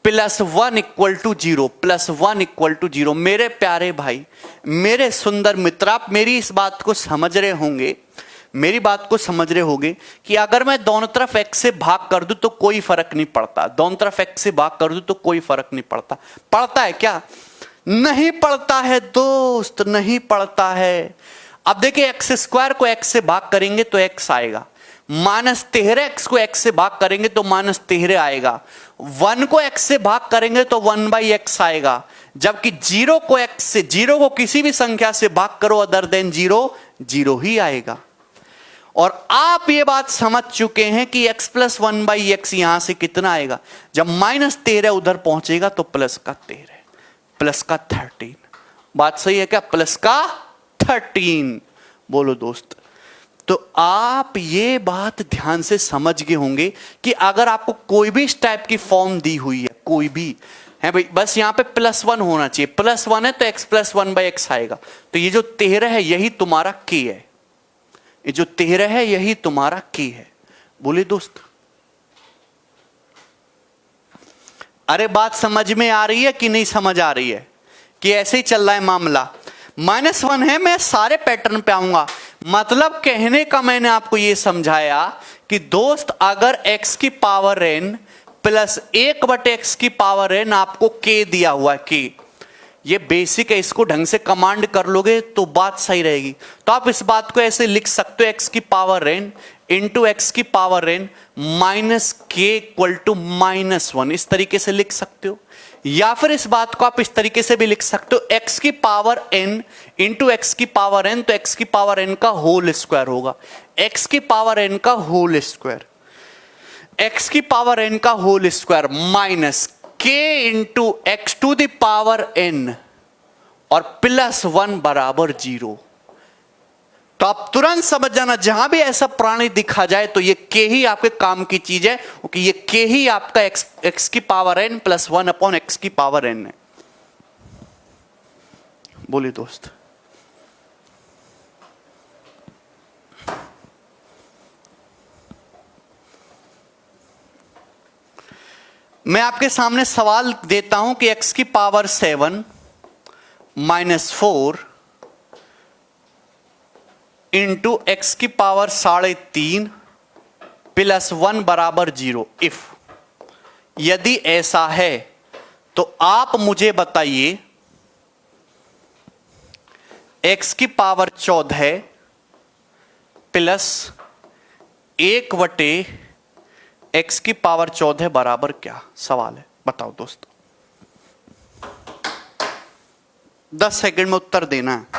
plus 1 equal to 0, plus 1 equal to 0। मेरे प्यारे भाई, मेरे सुंदर मित्र, आप मेरी इस बात को समझ रहे होंगे, मेरी बात को समझ रहे होंगे कि अगर मैं दोनों तरफ x से भाग कर दूं तो कोई फर्क नहीं पड़ता, दोनों तरफ x से भाग कर दूं तो कोई फर्क नहीं पड़ता। पड़ता है क्या? नहीं पड़ता है दोस्त, नहीं पड़ता है। अब देखिए एक्स स्क्वायर को x से भाग करेंगे तो x आएगा, माइनस 13x को x से भाग करेंगे तो माइनस 13 आएगा, 1 को x से भाग करेंगे तो 1/x आएगा, जबकि 0 को x से, 0 को किसी भी संख्या से भाग करो अदर देन 0, 0 ही आएगा। और आप ये बात समझ चुके हैं कि x प्लस 1/x यहां से कितना आएगा, जब माइनस 13 उधर पहुंचेगा तो प्लस का 13, प्लस का 13। बात सही है क्या? प्लस का 13। बोलो दोस्त। तो आप ये बात ध्यान से समझ गए होंगे कि अगर आपको कोई भी इस टाइप की फॉर्म दी हुई है, कोई भी है भाई, बस यहां पे प्लस 1 होना चाहिए, प्लस 1 है तो x प्लस 1/x आएगा। तो ये जो 13 है यही तुम्हारा k है, ये जो 13 है यही तुम्हारा k है। बोले दोस्त, अरे बात समझ में आ रही है कि नहीं समझ आ रही है, कि ऐसे ही चल रहा है मामला? -1 है, मैं सारे पैटर्न पे आऊंगा। मतलब कहने का मैंने आपको यह समझाया कि दोस्त अगर x की पावर n प्लस 1/x की पावर n आपको k दिया हुआ है, k ये बेसिक है, इसको ढंग से कमांड कर लोगे तो बात सही रहेगी। तो आप इस बात को ऐसे लिख सकते हो, x की पावर n इंटू एक्स की पावर n माइनस के इक्वल टू -1, इस तरीके से लिख सकते हो। या फिर इस बात को आप इस तरीके से भी लिख सकते हो, x की पावर n इंटू एक्स की पावर n, तो x की पावर n का होल स्क्वायर होगा, x की पावर n का होल स्क्वायर, x की पावर n का whole square minus k into x to the power n और प्लस 1 बराबर 0। तो आप तुरंत समझ जाना, जहां भी ऐसा प्राणी दिखा जाए तो ये k ही आपके काम की चीज है, क्योंकि ये k ही आपका x की power n plus 1 upon x की पावर n है। बोलिए दोस्त। मैं आपके सामने सवाल देता हूं कि x की पावर 7 माइनस 4 इंटू एक्स की पावर 3.5 प्लस 1 बराबर 0। इफ यदि ऐसा है तो आप मुझे बताइए x की पावर 14 प्लस 1/x की पावर 14 बराबर क्या? सवाल है, बताओ दोस्तों। 10 सेकंड में उत्तर देना है।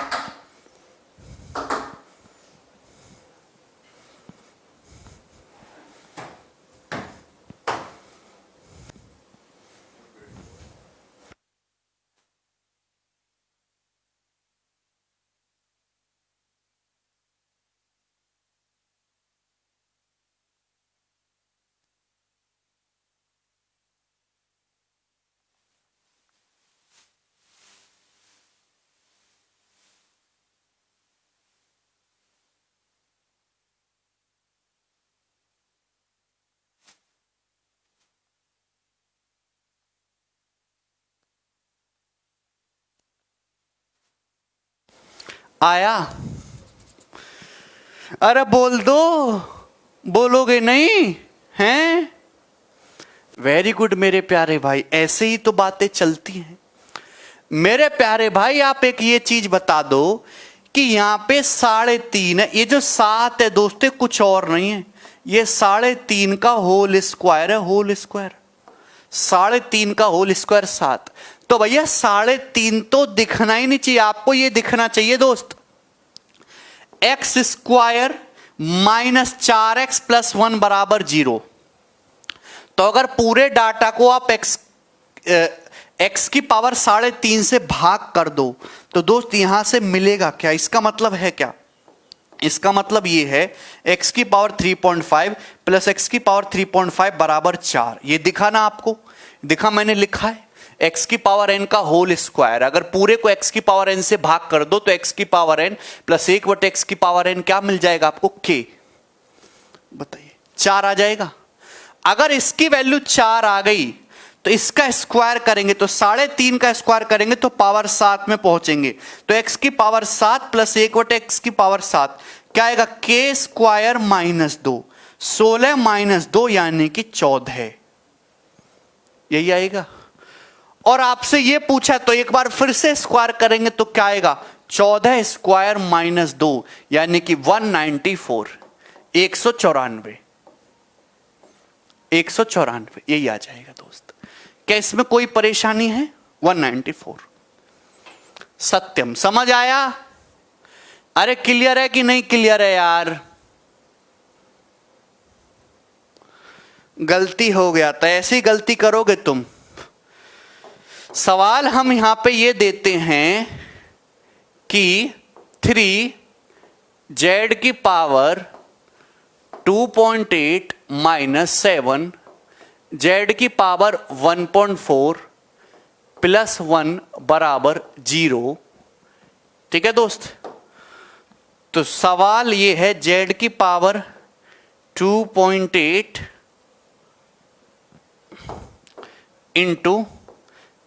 आया? अरे बोल दो, बोलोगे नहीं हैं? वेरी गुड मेरे प्यारे भाई, ऐसे ही तो बातें चलती हैं। मेरे प्यारे भाई आप एक ये चीज बता दो कि यहां पे 3.5 है, ये जो 7 है दोस्तों कुछ और नहीं है, ये 3.5 का होल स्क्वायर है, होल स्क्वायर 3.5 का होल स्क्वायर 7। तो भैया 3.5 तो दिखना ही नहीं चाहिए, आपको ये दिखना चाहिए दोस्त x square minus 4x plus 1 बराबर 0। तो अगर पूरे डाटा को आप x की पावर 3.5 से भाग कर दो, तो दोस्त यहां से मिलेगा क्या? इसका मतलब है क्या? इसका मतलब ये है x की पावर 3.5 प्लस x की पावर 3.5 बराबर 4। ये दिखा ना आपको? दिखा, मैंने लिखा है x की पावर n का होल स्क्वायर। अगर पूरे को x की पावर n से भाग कर दो तो x की पावर n प्लस 1/x की पावर n क्या मिल जाएगा आपको? k। बताइए, 4 आ जाएगा। अगर इसकी वैल्यू 4 आ गई तो इसका स्क्वायर करेंगे तो 3.5 का स्क्वायर करेंगे तो पावर 7 में पहुंचेंगे। तो x की पावर 7 प्लस 1/x की पावर 7 क्या आएगा? k स्क्वायर माइनस 2, 16 माइनस 2 यानी कि 14। यही आएगा। और आपसे ये पूछा तो एक बार फिर से स्क्वायर करेंगे तो क्या आएगा? 14 स्क्वायर माइनस 2 यानी कि 194, 194, 194। यही आ जाएगा दोस्त। क्या इसमें कोई परेशानी है? 194 सत्यम। समझ आया? अरे क्लियर है कि नहीं क्लियर है यार? गलती हो गया था, ऐसी गलती करोगे तुम। सवाल हम यहां पे ये देते हैं कि 3z की पावर 2.8 माइनस 7 z की पावर 1.4 प्लस 1 बराबर 0। ठीक है दोस्त? तो सवाल ये है z की पावर 2.8 इंटू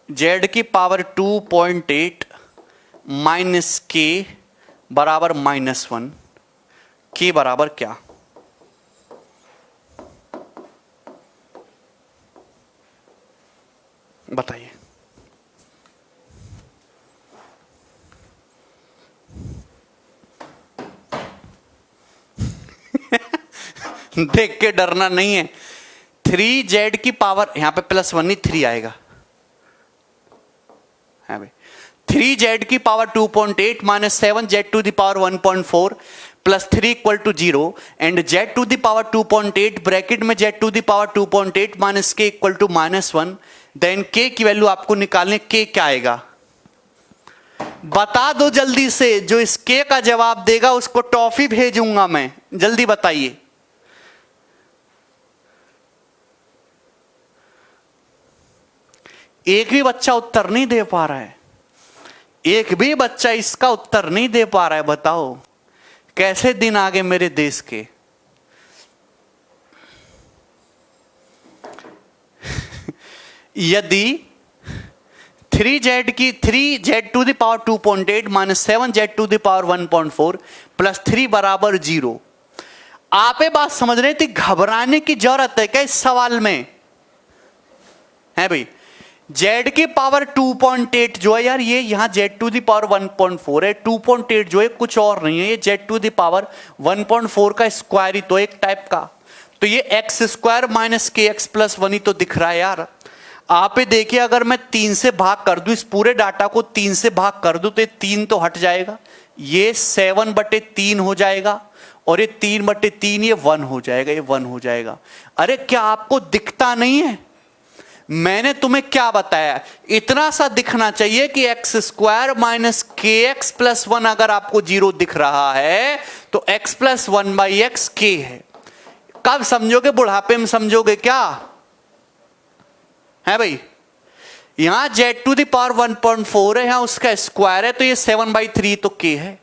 z की पावर 2.8 माइनस k बराबर -1। k बराबर क्या? बताइए। देख के डरना नहीं है। 3z की पावर, यहां पे +1 नहीं 3 आएगा है भाई। 3z की power 2.8 minus 7z to the power 1.4 plus 3 equal to 0 and z to the power 2.8 bracket में z to the power 2.8 minus k equal to -1। Then k की वैल्यू आपको निकालने, k क्या आएगा? बता दो जल्दी से। जो इस k का जवाब देगा उसको टॉफी भेजूंगा मैं। जल्दी बताइए। एक भी बच्चा उत्तर नहीं दे पा रहा है। एक भी बच्चा इसका उत्तर नहीं दे पा रहा है। बताओ कैसे दिन आगे मेरे देश के। यदि 3z to the power 2.8 minus 7z to the power 1.4 plus 3 बराबर 0। आप ये बात समझ रहे थे? घबराने की जरूरत है क्या इस सवाल में? है भाई। z की पावर 2.8 जो है यार, ये यहां z टू द पावर 1.4 है। 2.8 जो है कुछ और नहीं है, ये z टू द पावर 1.4 का स्क्वायर ही तो एक टाइप का। तो ये x स्क्वायर माइनस के एक्स प्लस 1 ही तो दिख रहा है यार। आप ये देखिए, अगर मैं 3 से भाग कर दूं, इस पूरे डाटा को 3 से भाग कर दूं तो ये 3 तो हट जाएगा, ये 7/3 हो जाएगा और ये 3/3 ये 1 हो जाएगा, ये 1 हो जाएगा। अरे क्या आपको दिखता नहीं है? मैंने तुम्हें क्या बताया? इतना सा दिखना चाहिए कि एक्स स्क्वायर माइनस के एक्स प्लस 1 अगर आपको 0 दिख रहा है तो x प्लस 1/x k है। कब समझोगे? बुढ़ापे में समझोगे क्या? है भाई। यहां z टू द पावर 1.4 है, यहां उसका स्क्वायर है तो ये 7/3 तो k है।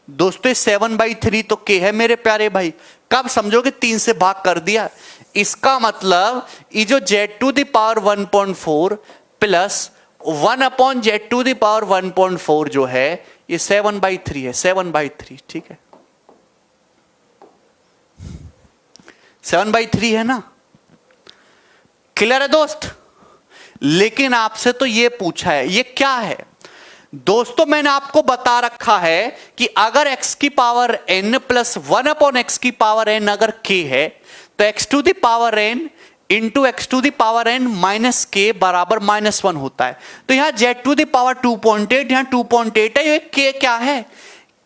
दोस्तों 7/3 तो k है मेरे प्यारे भाई। कब समझोगे? 3 से भाग कर दिया। इसका मतलब ये जो z to the power 1.4 plus 1/z to the power 1.4 जो है ये 7/3 है। 7/3 ठीक है, 7/3 है ना? क्लियर है दोस्त? लेकिन आपसे तो ये पूछा है, ये क्या है दोस्तों? मैंने आपको बता रखा है कि अगर x की पावर n प्लस 1/x की पावर n अगर k है तो x to the power n into x to the power n minus k बराबर -1 होता है। तो यहां z टू द पावर 2.8, यहां 2.8 है, ये k क्या है?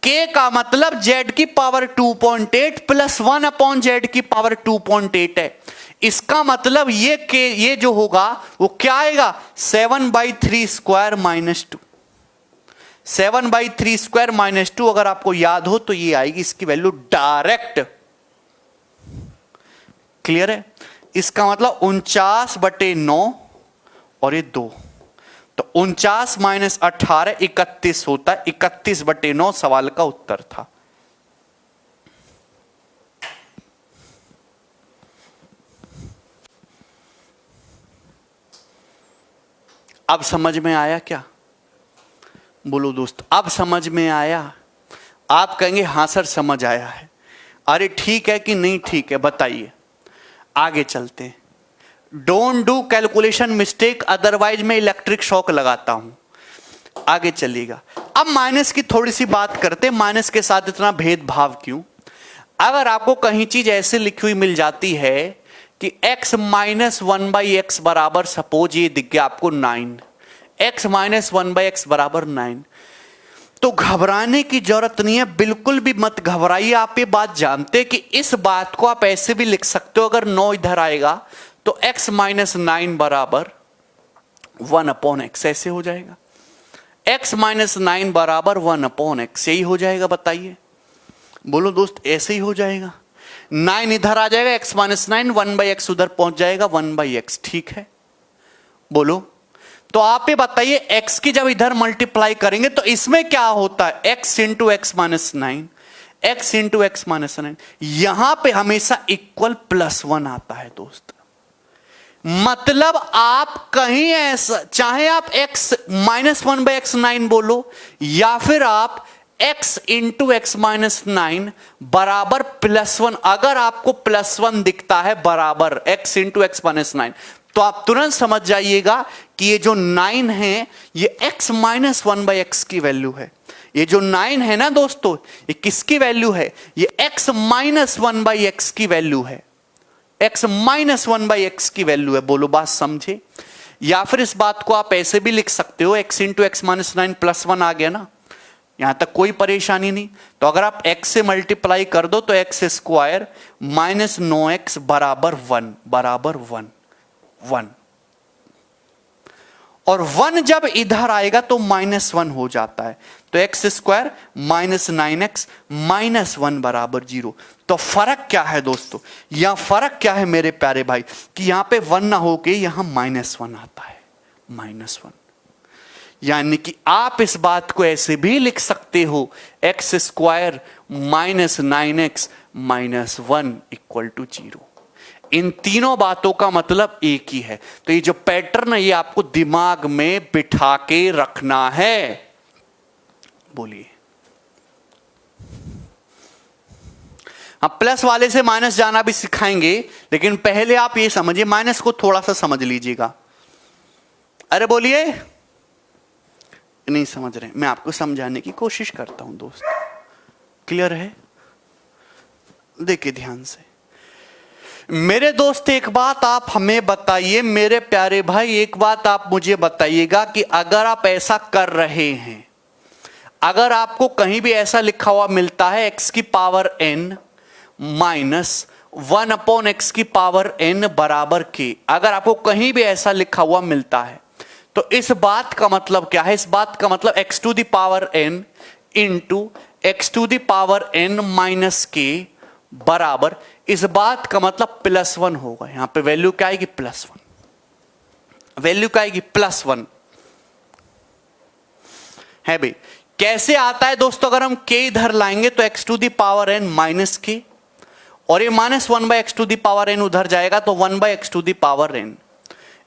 k का मतलब z की पावर 2.8 प्लस 1/z की पावर 2.8 है। इसका मतलब ये जो होगा वो क्या आएगा, 7/3 स्क्वायर माइनस 2। 7/3 स्क्वायर माइनस 2 अगर आपको याद हो तो ये आएगी इसकी वैल्यू डायरेक्ट। क्लियर है? इसका मतलब 49/9 और ये 2, तो 49 माइनस 18 31 होता है। 31/9 सवाल का उत्तर था। अब समझ में आया क्या? बोलो दोस्त, अब समझ में आया? आप कहेंगे हां सर समझ आया है। अरे ठीक है कि नहीं ठीक है बताइए, आगे चलते हैं। Don't do calculation mistake, otherwise मैं इलेक्ट्रिक शॉक लगाता हूं। आगे चलिएगा। अब माइनस की थोड़ी सी बात करते हैं। माइनस के साथ इतना भेदभाव क्यों? अगर आपको कहीं चीज ऐसे लिखी हुई मिल जाती है कि x माइनस 1/x बराबर, सपोज ये दिख गया आपको 9, x माइनस 1/x बराबर 9, तो घबराने की जरूरत नहीं है, बिल्कुल भी मत घबराइए। आप ये बात जानते हैं कि इस बात को आप ऐसे भी लिख सकते हो, अगर 9 इधर आएगा तो x माइनस 9 बराबर 1/x ऐसे हो जाएगा। x माइनस 9 बराबर 1/x, यही हो जाएगा। बताइए, बोलो दोस्त, ऐसे ही हो जाएगा। 9 इधर आ जाएगा, x माइनस 9, 1/x उधर पहुंच जाएगा, 1/x। ठीक है, बोलो। तो आप ये बताइए, x की जब इधर मल्टीप्लाई करेंगे तो इसमें क्या होता है, x into x minus 9, x into x minus 9, यहां पर हमेशा इक्वल +1 आता है दोस्त। मतलब आप कहीं ऐसा, चाहे आप x माइनस 1/x9 बोलो या फिर आप x इंटू एक्स माइनस 9 बराबर +1, अगर आपको +1 दिखता है बराबर x इंटू एक्स माइनस 9, तो आप तुरंत समझ जाइएगा कि ये जो 9 है ये x माइनस 1/x की वैल्यू है। ये जो 9 है ना दोस्तों, ये किसकी वैल्यू है? ये x माइनस 1/x की वैल्यू है। x माइनस 1/x की वैल्यू है। बोलो, बात समझे? या फिर इस बात को आप ऐसे भी लिख सकते हो, x इंटू एक्स माइनस 9 +1 आ गया ना, यहां तक कोई परेशानी नहीं। तो अगर आप x से मल्टीप्लाई कर दो तो x स्क्वायर माइनस 9x बराबर 1, बराबर 1 और 1 जब इधर आएगा तो -1 हो जाता है। तो x square minus 9x minus 1 बराबर 0। तो फर्क क्या है दोस्तों? यहां फर्क क्या है मेरे प्यारे भाई, कि यहां पे 1 ना होके यहां -1 आता है, -1। यानी कि आप इस बात को ऐसे भी लिख सकते हो, x square minus 9x minus 1 equal to 0। इन तीनों बातों का मतलब एक ही है। तो ये जो पैटर्न है ये आपको दिमाग में बिठा के रखना है। बोलिए। हम प्लस वाले से माइनस जाना भी सिखाएंगे, लेकिन पहले आप ये समझिए, माइनस को थोड़ा सा समझ लीजिएगा। अरे बोलिए, नहीं समझ रहे? मैं आपको समझाने की कोशिश करता हूं दोस्त। क्लियर है? देखिए ध्यान से मेरे दोस्त, एक बात आप हमें बताइए, मेरे प्यारे भाई, एक बात आप मुझे बताइएगा कि अगर आप ऐसा कर रहे हैं, अगर आपको कहीं भी ऐसा लिखा हुआ मिलता है x की पावर n माइनस 1/x की पावर n बराबर k, अगर आपको कहीं भी ऐसा लिखा हुआ मिलता है, तो इस बात का मतलब क्या है? इस बात का मतलब x to the power n into x to the power n minus k बराबर, इस बात का मतलब +1 होगा। यहां पे वैल्यू क्या आएगी? +1। वैल्यू क्या आएगी? +1 है भाई। कैसे आता है दोस्तों? अगर हम k इधर लाएंगे तो x to the power n minus k, और ये -1/x to the power n उधर जाएगा तो 1/x to the power n।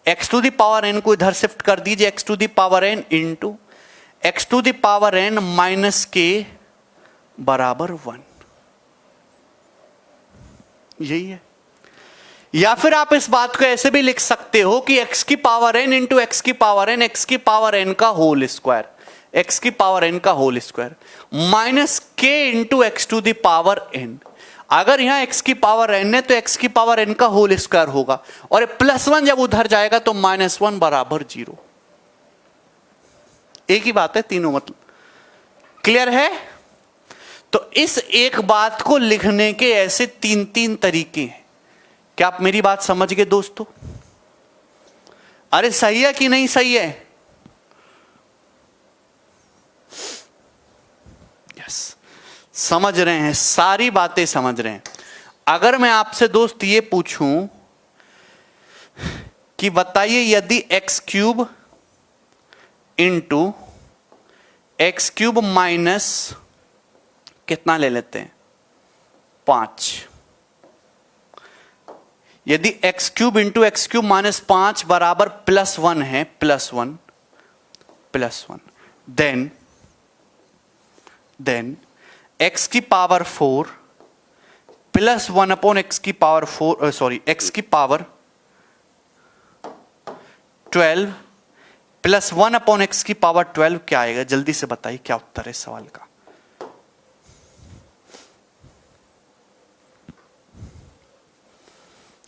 x to the power n को इधर शिफ्ट कर दीजिए, x to the power n into x to the power n minus k बराबर 1। यही है। या फिर आप इस बात को ऐसे भी लिख सकते हो कि x की पावर n इंटू एक्स की पावर n, x की पावर n का होल स्क्वायर, x की पावर n का whole square minus k into x to the power n। अगर यहां x की पावर n है तो x की पावर n का होल स्क्वायर होगा, और +1 जब उधर जाएगा तो -1 बराबर 0। एक ही बात है तीनों, मतलब क्लियर है? तो इस एक बात को लिखने के ऐसे 3 तरीके हैं। क्या आप मेरी बात समझ गए दोस्तों? अरे सही है कि नहीं सही है? यस, समझ रहे हैं, सारी बातें समझ रहे हैं। अगर मैं आपसे दोस्त ये पूछूं कि बताइए यदि x cube into x cube minus कितना ले लेते हैं 5, यदि x cube into x cube minus 5 बराबर +1 है, +1 देन एक्स की पावर 4 +1 अपॉन एक्स की पावर 4 सॉरी एक्स की पावर 12 +1 अपॉन एक्स की पावर 12 क्या आएगा? जल्दी से बताइए क्या उत्तर है इस सवाल का।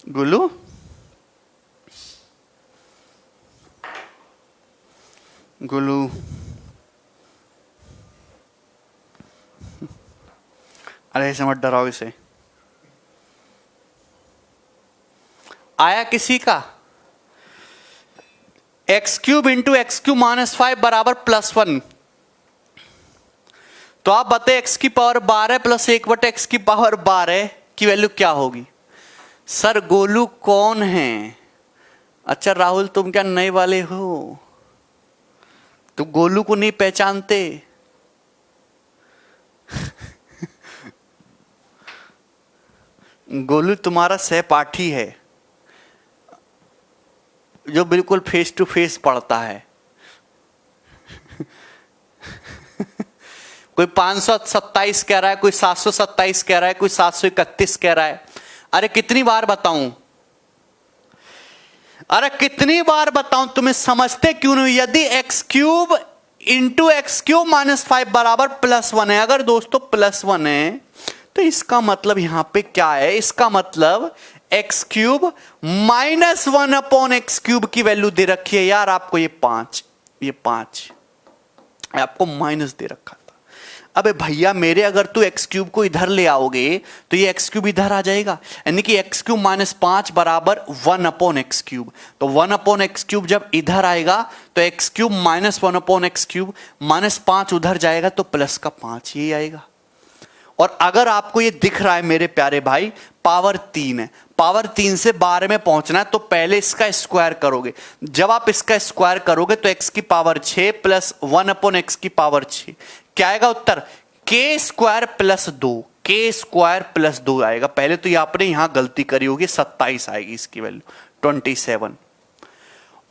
गुल्लू, गुल्लू, अरे ऐसे मत डराओ इसे। आया किसी का? X cube into x cube minus 5 बराबर +1, तो आप बताए एक्स की पावर 12 प्लस 1 बटे एक्स की पावर 12 की वैल्यू क्या होगी? सर गोलू कौन है? अच्छा राहुल, तुम क्या नए वाले हो? तुम गोलू को नहीं पहचानते? गोलू तुम्हारा सहपाठी है जो बिल्कुल फेस टू फेस पढ़ता है। कोई 527 कह रहा है, कोई 727 कह रहा है, कोई 731 कह रहा है। अरे कितनी बार बताऊं? अरे कितनी बार बताऊं? तुम्हें समझते क्यों नहीं? यदि x cube into x cube minus 5 बराबर +1 है, अगर दोस्तों +1 है तो इसका मतलब यहां पे क्या है? इसका मतलब x cube -1 upon x cube की वैल्यू दे रखी है यार आपको। ये 5 आपको माइनस दे रखा था। अबे भैया मेरे, अगर तू एक्स क्यूब को इधर ले आओगे तो ये एक्स क्यूब इधर आ जाएगा, यानी कि एक्स क्यूब -5 बराबर 1 अपॉन एक्स क्यूब। तो 1 अपॉन एक्स क्यूब जब इधर आएगा तो x cube -1 upon x cube, -5 उधर जाएगा तो प्लस का 5 ये आएगा। और अगर आपको ये दिख रहा है मेरे प्यारे भाई, पावर 3 है, पावर 3 से 12 में पहुंचना है तो पहले इसका स्क्वायर करोगे। जब आप इसका स्क्वायर करोगे तो एक्स की पावर 6 प्लस 1 अपॉन एक्स की पावर 6 क्या आएगा उत्तर? के स्क्वायर प्लस 2, के स्क्वायर प्लस 2 आएगा। पहले तो ये आपने यहां गलती करी होगी, 27 आएगी इसकी वैल्यू, 27।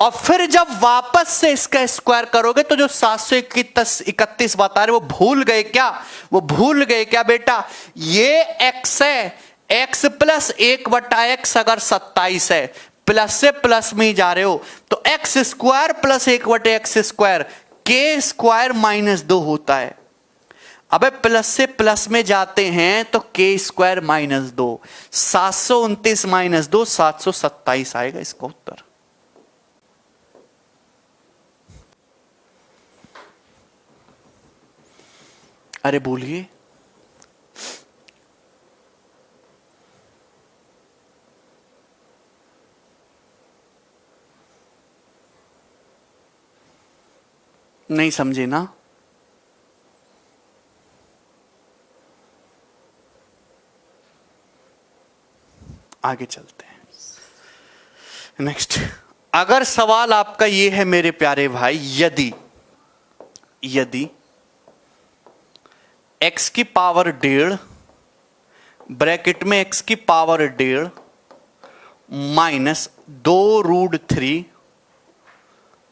और फिर जब वापस से इसका स्क्वायर करोगे तो जो 731 बता रहे वो भूल गए क्या? वो भूल गए क्या बेटा? ये x है, x प्लस 1 बटा x अगर 27 है, प्लस से प्लस में ही जा रहे हो तो एक्स स्क्वायर प्लस 1 बटे एक्स स्क्वायर, के स्क्वायर -2 होता है। अबे प्लस से प्लस में जाते हैं तो के स्क्वायर -2, 729 -2 727 आएगा इसका उत्तर। अरे बोलिए। नहीं समझे ना? आगे चलते हैं। नेक्स्ट, अगर सवाल आपका ये है मेरे प्यारे भाई, यदि x की पावर 1.5 ब्रैकेट में x की पावर 1.5 माइनस 2√3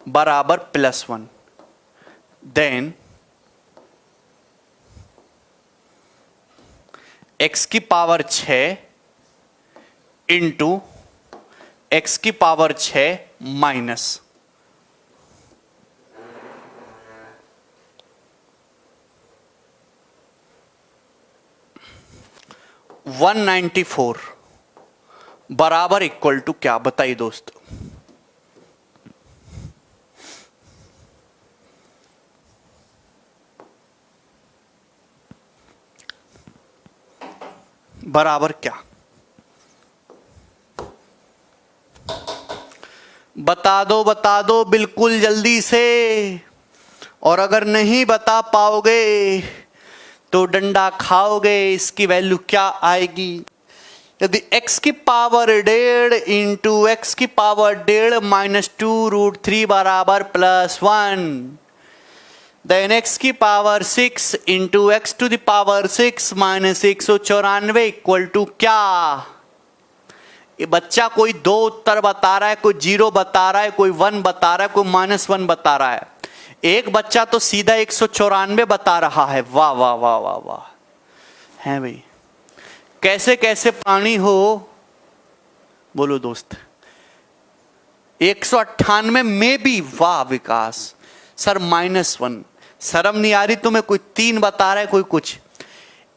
बराबर +1, देन x की पावर 6 इंटू x की पावर 6 माइनस 194 बराबर इक्वल टू क्या? बताइए दोस्तों। बराबर क्या? बता दो बिल्कुल जल्दी से, और अगर नहीं बता पाओगे तो डंडा खाओगे। इसकी वैल्यू क्या आएगी? यदि x की पावर 1.5 इंटू एक्स की पावर 1.5 माइनस 2√3 बराबर +1, देन x की power 6 into x to the power 6 minus 194 equal to क्या? ये बच्चा कोई 2 उत्तर बता रहा है, कोई 0 बता रहा है, कोई 1 बता रहा है, कोई -1 बता रहा है। एक बच्चा तो सीधा 194 बता रहा है। वाह वाह वाह वाह वाह, है भाई। कैसे कैसे प्राणी हो, बोलो दोस्त। 198 में भी, वाह विकास सर -1, शर्म नहीं आ रही तुम्हें? कोई 3 बता रहा है, कोई कुछ।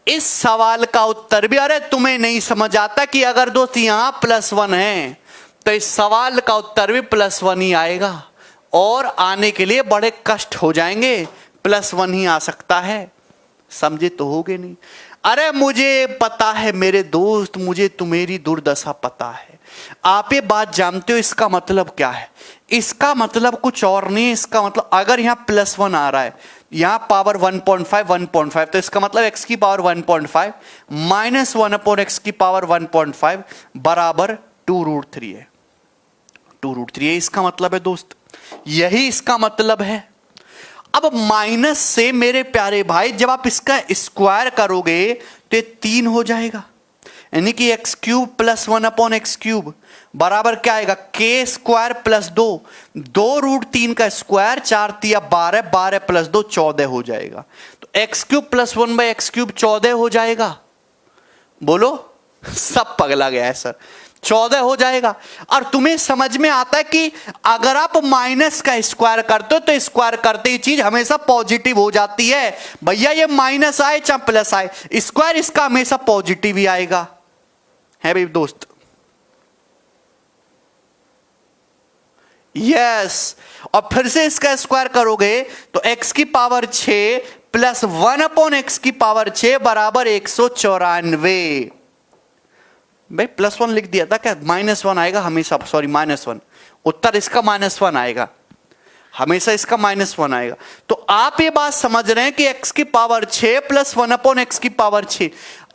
इस सवाल का उत्तर भी, अरे तुम्हें नहीं समझ आता कि अगर दोस्त यहां +1 है तो इस सवाल का उत्तर भी +1 ही आएगा, और आने के लिए बड़े कष्ट हो जाएंगे। +1 ही आ सकता है, समझे तो होगे नहीं। अरे मुझे पता है मेरे दोस्त, मुझे तुम्हारी दुर्दशा पता है। आप ये बात जानते हो इसका मतलब क्या है? इसका मतलब कुछ और नहीं। इसका मतलब अगर यहां +1 आ रहा है, यहां पावर 1.5 तो इसका मतलब x की पावर 1.5 माइनस 1 x की पावर 1.5 बराबर 2√3 है। 2√3 इसका मतलब है दोस्त, यही इसका मतलब है। अब माइनस से मेरे प्यारे भाई जब आप इसका स्क्वायर करोगे तो ये 3 हो जाएगा, यानी कि x³ + 1/x³ बराबर क्या आएगा? k² + 2, 2√3 का स्क्वायर 4 × 12, 12 + 2 14 हो जाएगा। तो x³ + 1/x³ 14 हो जाएगा। बोलो, सब पगला गया है सर। 14 हो जाएगा। और तुम्हें समझ में आता है कि अगर आप माइनस का स्क्वायर करते हो तो स्क्वायर करते ही चीज हमेशा पॉजिटिव हो जाती है। भैया ये माइनस आए चाहे प्लस आए, स्क्वायर इसका हमेशा पॉजिटिव ही आएगा, है भाई दोस्त। यस, और फिर से इसका स्क्वायर करोगे तो x की पावर 6 + 1/x की पावर 6 बराबर 194। भाई +1 लिख दिया था क्या? -1 आएगा हमेशा, सॉरी -1, उत्तर इसका -1 आएगा हमेशा, इसका -1 आएगा। तो आप ये बात समझ रहे हैं कि x की पावर 6 + 1/x की पावर 6,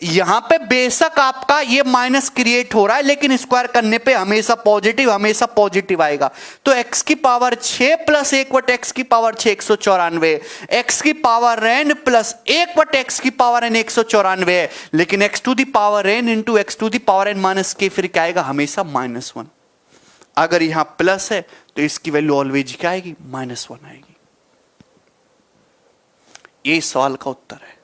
यहां पे बेशक आपका ये माइनस क्रिएट हो रहा है, लेकिन स्क्वायर करने पे हमेशा पॉजिटिव आएगा। तो x की पावर 6 + 1/x की पावर 6 194, x की पावर n + 1/x की पावर n 194 है, लेकिन x to the power n into x to the power n -k फिर क्या आएगा? हमेशा -1। अगर यहां प्लस है तो इसकी वैल्यू ऑलवेज क्या आएगी? -1 आएगी। ये सवाल का उत्तर है।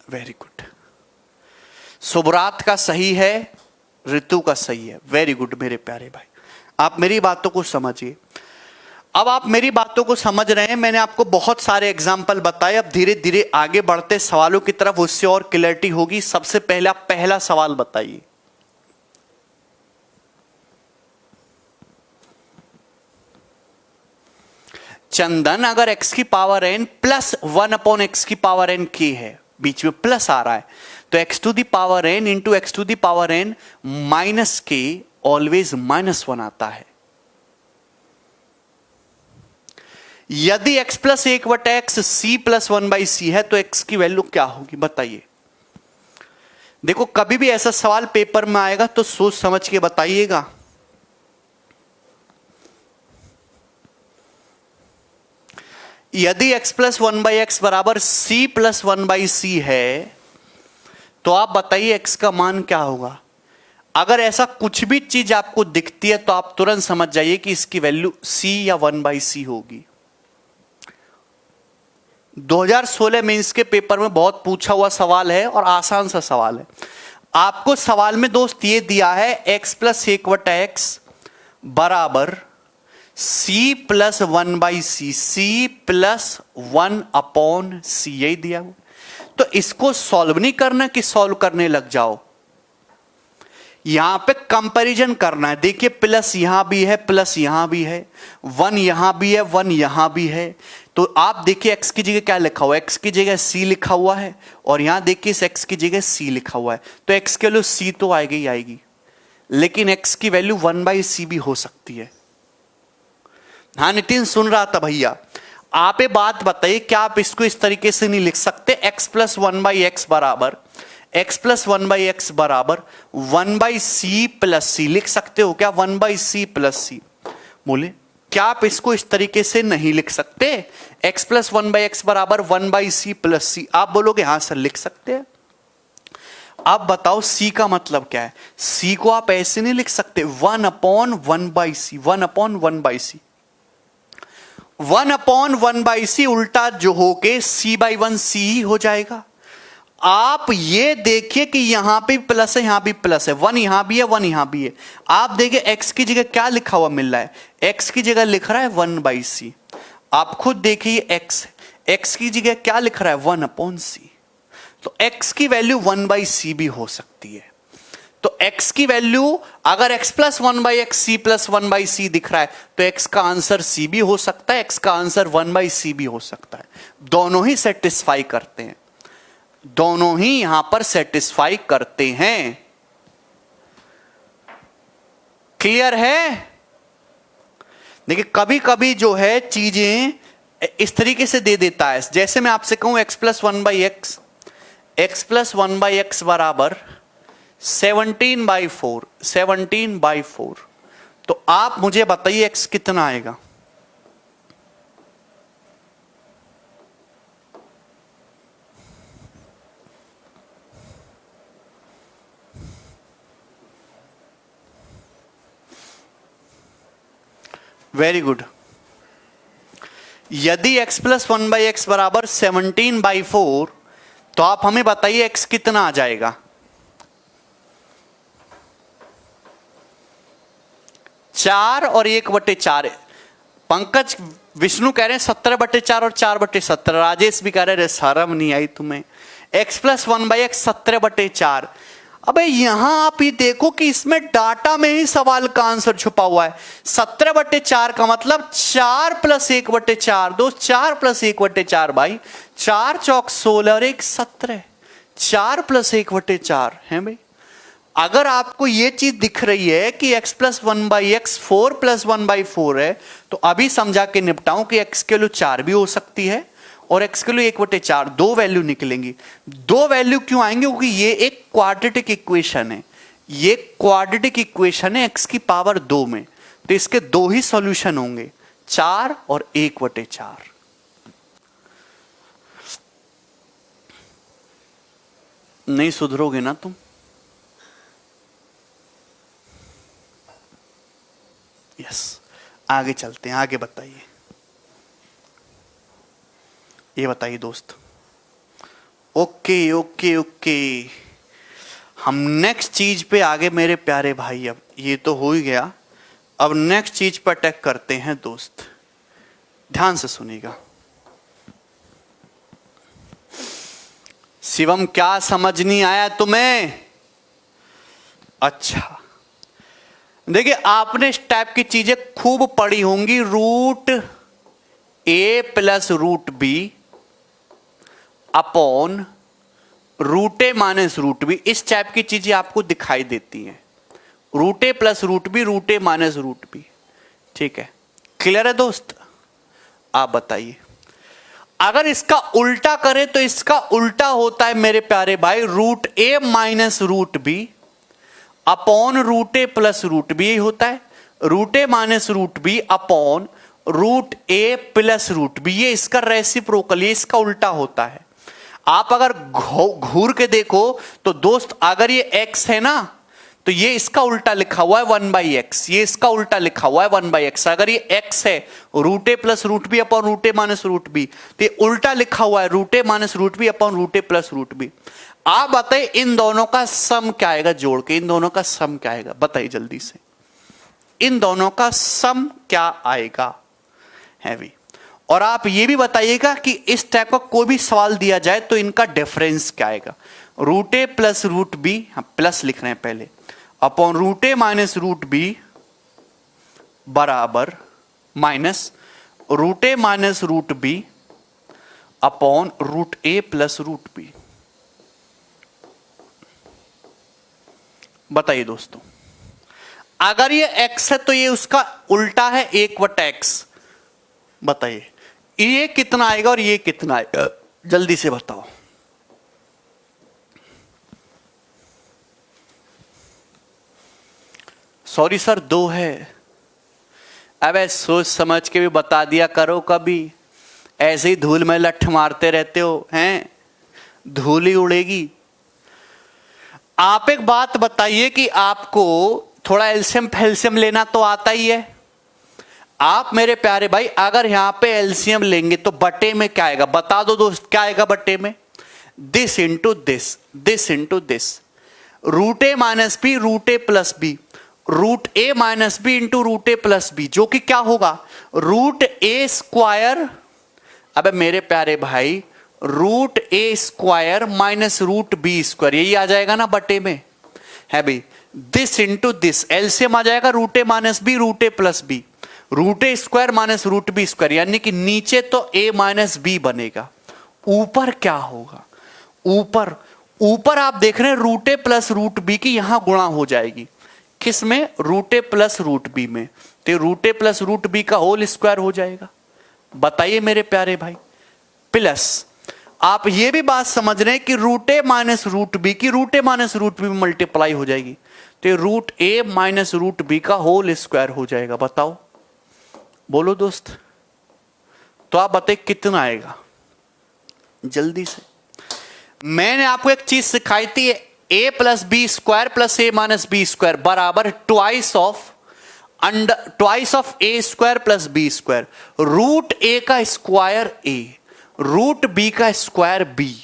Very good. सुब्रात का सही है, ऋतु का सही है। वेरी गुड मेरे प्यारे भाई, आप मेरी बातों को समझिए। अब आप मेरी बातों को समझ रहे हैं। मैंने आपको बहुत सारे एग्जाम्पल बताए, अब धीरे धीरे आगे बढ़ते सवालों की तरफ, उससे और क्लैरिटी होगी। सबसे पहला पहला सवाल बताइए। चंदन, अगर x की पावर n + 1/x की पावर n k है, बीच में प्लस आ रहा है, तो x to the power n into x to the power n -k always -1 आता है। यदि x + 1/x c + 1/c है तो x की वैल्यू क्या होगी बताइए। देखो, कभी भी ऐसा सवाल पेपर में आएगा तो सोच समझ के बताइएगा। यदि x + 1/x बराबर c + 1/c है तो आप बताइए x का मान क्या होगा। अगर ऐसा कुछ भी चीज आपको दिखती है तो आप तुरंत समझ जाइए कि इसकी वैल्यू c या 1/c होगी। 2016 में इसके पेपर में बहुत पूछा हुआ सवाल है और आसान सा सवाल है। आपको सवाल में दोस्त ये दिया है x + 1/x बराबर c + 1/c, c + 1/c, यही दिया हुआ। तो इसको सॉल्व नहीं करना कि सॉल्व करने लग जाओ, यहां पे कंपैरिजन करना है। देखिए, प्लस यहां भी है, प्लस यहां भी है, 1 यहां भी है, 1 यहां भी है। तो आप देखिए x की जगह क्या लिखा हुआ है, x की जगह c लिखा हुआ है, और यहां देखिए इस x की जगह c लिखा हुआ है, तो x के लिए c तो आएगी ही आएगी। लेकिन x की वैल्यू 1/c भी हो सकती है। हाँ नितिन सुन रहा था भैया। आप ये बात बताइए, क्या आप इसको इस तरीके से नहीं लिख सकते x प्लस 1/x बराबर x प्लस 1/x बराबर 1/c प्लस c लिख सकते हो क्या? 1/c प्लस c बोले क्या आप इसको इस तरीके से नहीं लिख सकते? x प्लस 1/x बराबर 1/c प्लस c। आप बोलोगे हाँ सर लिख सकते हैं। अब बताओ c का मतलब क्या है? c को आप ऐसे नहीं लिख सकते 1/1/c 1/1/c 1/1/c उल्टा जो होके c/1 c ही हो जाएगा। आप ये देखिए कि यहां पे प्लस है, यहां भी प्लस है, 1 यहां भी है 1 यहां भी है। आप देखिए x की जगह क्या लिखा हुआ मिल रहा है? x की जगह लिख रहा है 1/c। आप खुद देखिए x की जगह क्या लिख रहा है? 1/c। तो x की वैल्यू 1/c भी हो सकती है। तो x की वैल्यू अगर x plus 1/x c plus 1/c दिख रहा है तो x का आंसर c भी हो सकता है, x का आंसर 1/c भी हो सकता है। दोनों ही सेटिस्फाई करते हैं, दोनों ही यहां पर सेटिस्फाई करते हैं। क्लियर है? देखिए कभी कभी जो है चीजें इस तरीके से दे देता है, जैसे मैं आपसे कहूं x प्लस 1/x बराबर 17/4 17/4, तो आप मुझे बताइए x कितना आएगा? Very good. यदि x प्लस 1/x बराबर 17/4 तो आप हमें बताइए x कितना आ जाएगा? 4 और 1/4। पंकज विष्णु कह रहे हैं 17/4 और 4/17। राजेश भी कह रहे हैं शर्म नहीं आई तुम्हें? x plus 1/x 17/4। अबे यहां आप ये देखो कि इसमें डाटा में ही सवाल का आंसर छुपा हुआ है। 17/4 का मतलब 4 प्लस 1/4 दोस्त, 4 प्लस 1/4 भाई, 4 चौक 16 और 1 17, 4 प्लस 1/4 है भाई। अगर आपको ये चीज दिख रही है कि x प्लस 1/x 4 प्लस 1/4 है तो अभी समझा के निपटाऊं कि x के लिए 4 भी हो सकती है और x के लिए 1/4, दो वैल्यू निकलेंगी। दो वैल्यू क्यों आएंगे? क्योंकि ये एक क्वाड्रेटिक इक्वेशन है, ये क्वाड्रेटिक इक्वेशन है x की पावर 2 में, तो इसके दो ही सॉल्यूशन होंगे, 4 और 1/4। नहीं सुधरोगे ना तुम? यस, आगे चलते हैं। आगे बताइए, ये बताइए दोस्त। ओके ओके ओके, हम नेक्स्ट चीज पे आगे मेरे प्यारे भाई। अब ये तो हो ही गया, अब नेक्स्ट चीज पर अटैक करते हैं दोस्त। ध्यान से सुनिएगा। शिवम क्या समझ नहीं आया तुम्हें? अच्छा देखिए, आपने इस टाइप की चीजें खूब पढ़ी होंगी, root a plus root B upon root A minus root b. इस टाइप की चीजें आपको दिखाई देती हैं, रूट ए प्लस रूट बी, रूट ए माइनस रूट बी। ठीक है, क्लियर है दोस्त? आप बताइए, अगर इसका उल्टा करें तो इसका उल्टा होता है मेरे प्यारे भाई, रूट ए minus root B upon root ए प्लस रूट बी। यही होता है, रूट ए minus root B upon root ए प्लस रूट बी। ये इसका रेसिप्रोकल, ये इसका उल्टा होता है। आप अगर घूर के देखो तो दोस्त, अगर ये x है ना तो ये इसका उल्टा लिखा हुआ है 1/x, ये इसका उल्टा लिखा हुआ है 1/x। अगर ये x है रूट ए plus root B upon root ए माइनस रूट बी, तो ये उल्टा लिखा हुआ है रूट ए minus root B upon root ए प्लस रूट बी। आप बताइए इन दोनों का सम क्या आएगा? जोड़ के इन दोनों का सम क्या आएगा? बताइए जल्दी से, इन दोनों का सम क्या आएगा? हैवी। और आप ये भी बताइएगा कि इस टाइप का कोई भी सवाल दिया जाए तो इनका डिफरेंस क्या आएगा? रूट ए प्लस रूट बी, हम प्लस लिख रहे हैं पहले, अपॉन रूट ए माइनस रूट बी बराबर माइनस रूट ए minus root B upon root ए प्लस रूट बी। बताइए दोस्तों, अगर ये x है तो ये उसका उल्टा है 1/x। बताइए ये कितना आएगा और ये कितना आएगा, जल्दी से बताओ। सॉरी सर 2 है। अबे सोच समझ के भी बता दिया करो, कभी ऐसे ही धूल में लठ मारते रहते हो हैं, धूल ही उड़ेगी। आप एक बात बताइए कि आपको थोड़ा एल्शियम फैल्शियम लेना तो आता ही है। आप मेरे प्यारे भाई अगर यहां पे एल्शियम लेंगे तो बटे में क्या आएगा, बता दो दोस्त क्या आएगा बटे में, this into this, this into this, root A minus B root A plus B, root A minus b into root A plus b, जो कि क्या होगा रूट ए स्क्वायर। अबे मेरे प्यारे भाई root A square minus root B square, यही आ जाएगा ना बटे में, है भाई। दिस इंटू दिस, एलसीएम आ जाएगा root A minus B root A plus B, root A square minus root B square, यानी कि नीचे तो ए माइनस बी बनेगा, ऊपर क्या होगा, ऊपर ऊपर आप देख रहे हैं रूट ए प्लस रूट बी की यहां गुणा हो जाएगी, किस में, रूट ए प्लस रूट बी में, तो रूट ए प्लस रूट बी का होल स्क्वायर हो जाएगा। बताइए मेरे प्यारे भाई, प्लस आप ये भी बात समझ रहे हैं कि रूट ए माइनस रूट बी की रूट ए माइनस रूट बी में मल्टीप्लाई हो जाएगी, तो रूट ए माइनस रूट बी का होल स्क्वायर हो जाएगा। बताओ बोलो दोस्त, तो आप बताइए कितना आएगा जल्दी से। मैंने आपको एक चीज सिखाई थी, A plus B square plus A minus B square बराबर twice of A square plus B square, root A का स्क्वायर ए, रूट बी का स्क्वायर बी,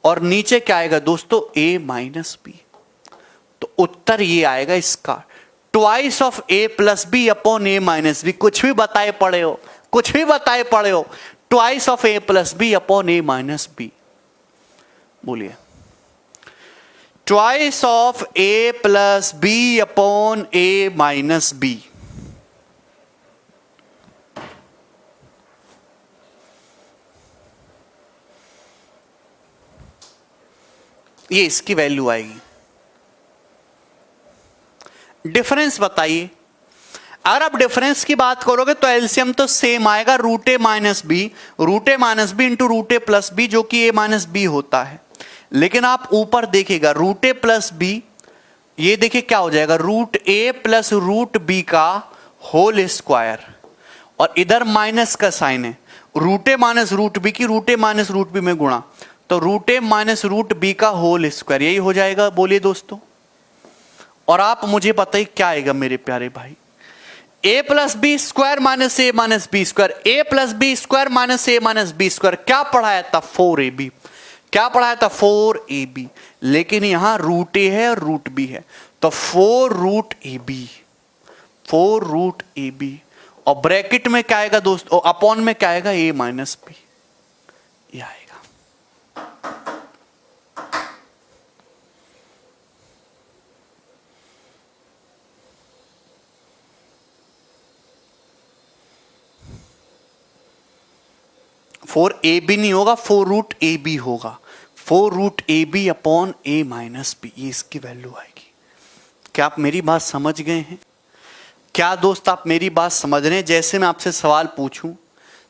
और नीचे क्या आएगा दोस्तों ए माइनस बी। तो उत्तर ये आएगा इसका, twice of A plus B upon A minus b. कुछ भी बताए पड़े हो, कुछ भी बताए पड़े हो, twice of A plus B upon A minus B. बोलिए, twice of A plus B upon A minus B. ये इसकी वैल्यू आएगी। डिफरेंस बताइए, अगर आप डिफरेंस की बात करोगे तो एलसीएम तो सेम आएगा, रूट ए माइनस बी इंटू रूट ए प्लस बी, जो कि ए माइनस बी होता है। लेकिन आप ऊपर देखिएगा रूट ए प्लस बी, ये देखिए क्या हो जाएगा, रूट ए प्लस रूट बी का होल स्क्वायर, और इधर माइनस का साइन है, रूट ए माइनस रूट बी की रूट ए माइनस रूट बी में गुणा, तो रूट ए माइनस रूट बी का होल स्क्वायर, यही हो जाएगा। बोलिए दोस्तों, और आप मुझे बताइए क्या आएगा मेरे प्यारे भाई, ए प्लस बी स्क्वायर माइनस ए माइनस बी स्क्वायर, ए प्लस बी स्क्वायर माइनस ए माइनस बी स्क्वायर, क्या पढ़ाया था 4ab, क्या पढ़ाया था 4ab, लेकिन यहां रूट ए है और रूट बी है, तो 4 रूट ए बी, और ब्रैकेट में क्या आएगा दोस्तों, अपॉन में क्या आएगा ए माइनस बी, यह आएगा। फोर ए बी नहीं होगा, 4 रूट ए बी होगा, 4 root a b upon A minus B, ये इसकी वैल्यू आएगी। क्या आप मेरी बात समझ गए हैं? क्या दोस्त आप मेरी बात समझ रहे हैं? जैसे मैं आपसे सवाल पूछूं,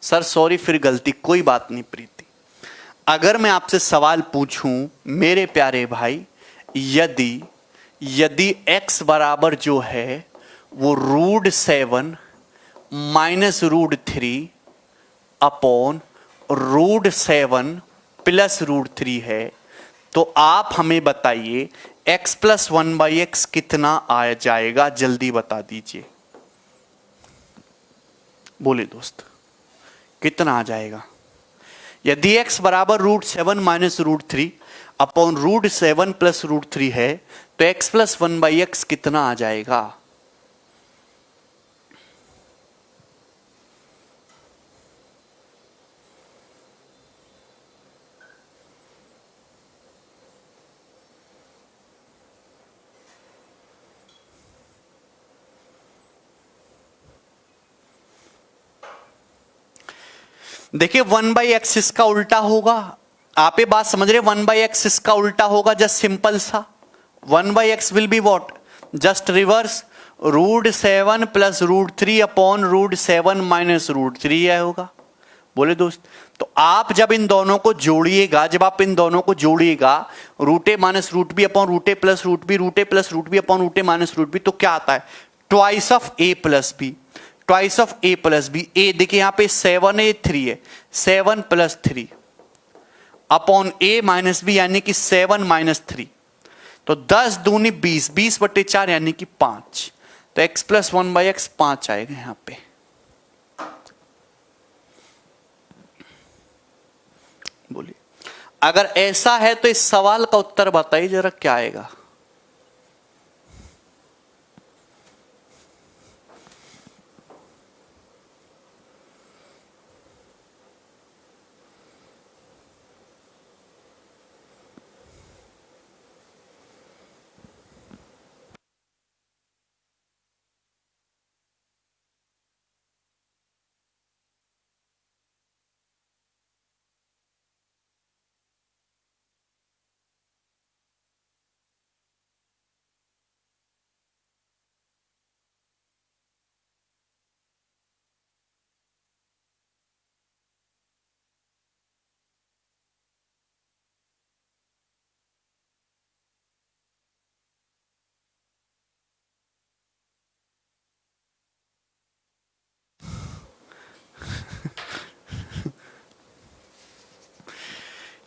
सर सॉरी फिर गलती, कोई बात नहीं प्रीति, अगर मैं आपसे सवाल पूछूं मेरे प्यारे भाई, यदि x बराबर जो है वो √7 माइनस √3 अपॉन √7 प्लस √3 है, तो आप हमें बताइए x प्लस 1/x कितना आ जाएगा, जल्दी बता दीजिए। बोले दोस्त कितना आ जाएगा? यदि x बराबर √7 माइनस √3 अपॉन √7 प्लस √3 है, तो x प्लस 1/x कितना आ जाएगा? देखिए 1/x इसका उल्टा होगा, आप ये बात समझ रहे, 1/x इसका उल्टा होगा, जस्ट सिंपल सा 1/x will be what, just reverse, √7 plus √3 upon √7 minus √3 यह होगा। बोले दोस्त, तो आप जब इन दोनों को जोड़िएगा, जब आप इन दोनों को जोड़िएगा, √a minus √b upon √a plus √b, √a plus √b upon √a minus √b, तो क्या आता है? Twice of a plus b, twice of a plus b। a देखिए यहां पे 7 है, 3 है, 7 plus 3 upon a minus b यानी कि 7 माइनस 3, तो 10 दूनी 20, 20/4 यानी कि 5, तो x प्लस 1/x 5 आएगा यहां पे। बोलिए, अगर ऐसा है तो इस सवाल का उत्तर बताइए जरा क्या आएगा।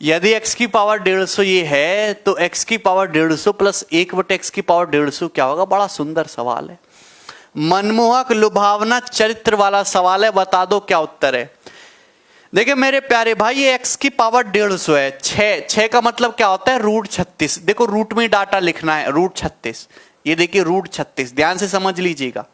यदि x की पावर 150 ये है तो x की पावर 150 प्लस 1/x की पावर 150 क्या होगा? बड़ा सुंदर सवाल है, मनमोहक लुभावना चरित्र वाला सवाल है, बता दो क्या उत्तर है। देखिए मेरे प्यारे भाई, ये x की पावर 150 है, 6 का मतलब क्या होता है? √36। देखो रूट में डाटा लिखना है, √36, ये देखिए √36, ध्यान से समझ लीजिएगा।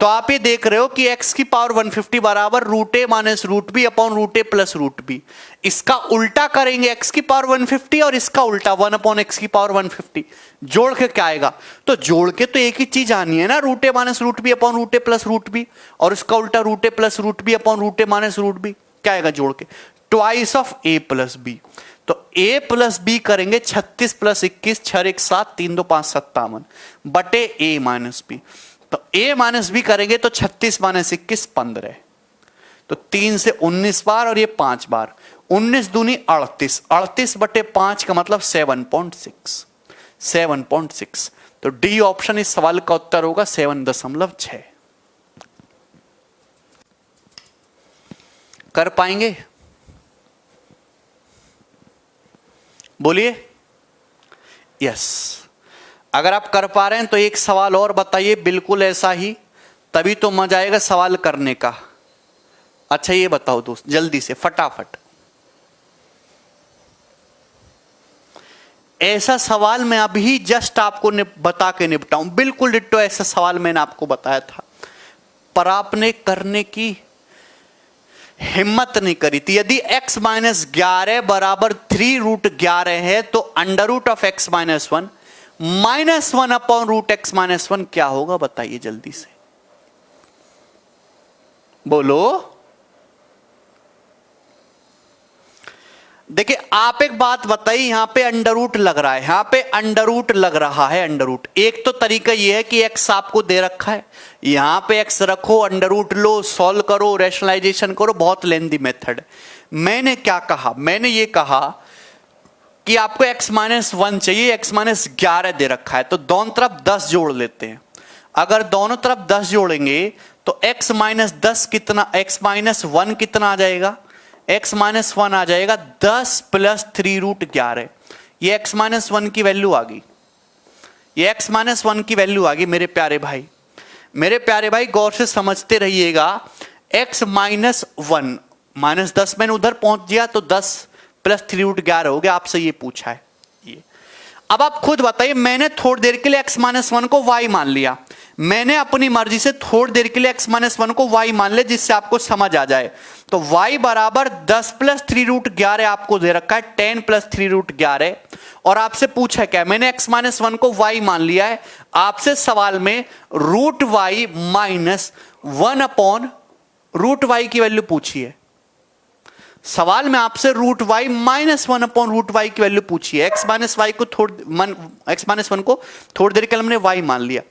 तो आप ये देख रहे हो कि x की पावर 150 बराबर √a minus √b upon √a plus √b। इसका उल्टा करेंगे, x की पावर 150 और इसका उल्टा 1 अपॉन x की पावर 150, जोड़ के क्या आएगा? तो जोड़ के तो एक ही चीज आनी है ना, √a minus √b upon √a plus √b, और इसका उल्टा √a plus √b upon √a minus √b, क्या आएगा जोड़ के? Twice of a plus b। तो a प्लस b करेंगे 36 प्लस 21, 6 1 7, 3 2 5 57 बटे a माइनस b। तो a माइनस बी करेंगे तो 36 माइनस 21 15, तो 3 से 19 बार और ये 5 बार, 19 दूनी 38, 38/5 का मतलब 7.6, 7.6। तो डी ऑप्शन इस सवाल का उत्तर होगा 7.6। कर पाएंगे? बोलिए यस। अगर आप कर पा रहे हैं तो एक सवाल और बताइए बिल्कुल ऐसा ही, तभी तो मजा आएगा सवाल करने का। अच्छा ये बताओ दोस्त जल्दी से फटाफट, ऐसा सवाल मैं अभी जस्ट आपको बता के निपटाऊं, बिल्कुल डिट्टो ऐसा सवाल मैंने आपको बताया था, पर आपने करने की हिम्मत नहीं करी थी। यदि x माइनस 11 बराबर 3√11 है तो under root of x minus 1 minus 1 upon √x minus 1 क्या होगा? बताइए जल्दी से, बोलो। देखिए आप एक बात बताइए, यहां पे अंडर रूट लग रहा है, यहां पे अंडर रूट लग रहा है, अंडर रूट। एक तो तरीका यह है कि x आपको दे रखा है, यहां पे x रखो, अंडर रूट लो, सॉल्व करो, रैशनलाइजेशन करो, बहुत लेंथी मेथड है। मैंने क्या कहा? मैंने ये कहा कि आपको x माइनस 1 चाहिए, x माइनस 11 दे रखा है, तो दोनों तरफ 10 जोड़ लेते हैं। अगर दोनों तरफ 10 जोड़ेंगे तो x माइनस 10 कितना, x माइनस 1 कितना आ जाएगा? x माइनस 1 आ जाएगा 10 प्लस 3√11। ये x माइनस 1 की वैल्यू आ गई, ये x माइनस 1 की वैल्यू आ गई। मेरे प्यारे भाई, मेरे प्यारे भाई गौर से समझते रहिएगा। x माइनस 1 माइनस 10 मैंने उधर पहुंच गया तो 10 प्लस 3√11 हो गया। आपसे ये पूछा है ये। अब आप खुद बताइए, मैंने थोड़ी देर के लिए x माइनस 1 को y मान लिया, मैंने अपनी मर्जी से थोड़ी देर के लिए x माइनस 1 को y मान लिया, जिससे आपको समझ आ जाए। तो y बराबर 10 प्लस 3√11 आपको दे रखा है, 10 प्लस 3√11, और आपसे पूछा क्या? मैंने x माइनस 1 को y मान लिया है। आपसे सवाल में √y माइनस 1 अपॉन √y की वैल्यू पूछी है। सवाल में आपसे √y माइनस 1 अपॉन √y की वैल्यू पूछी है। x माइनस 1 को थोड़ी देर के लिए हमने y मान लिया।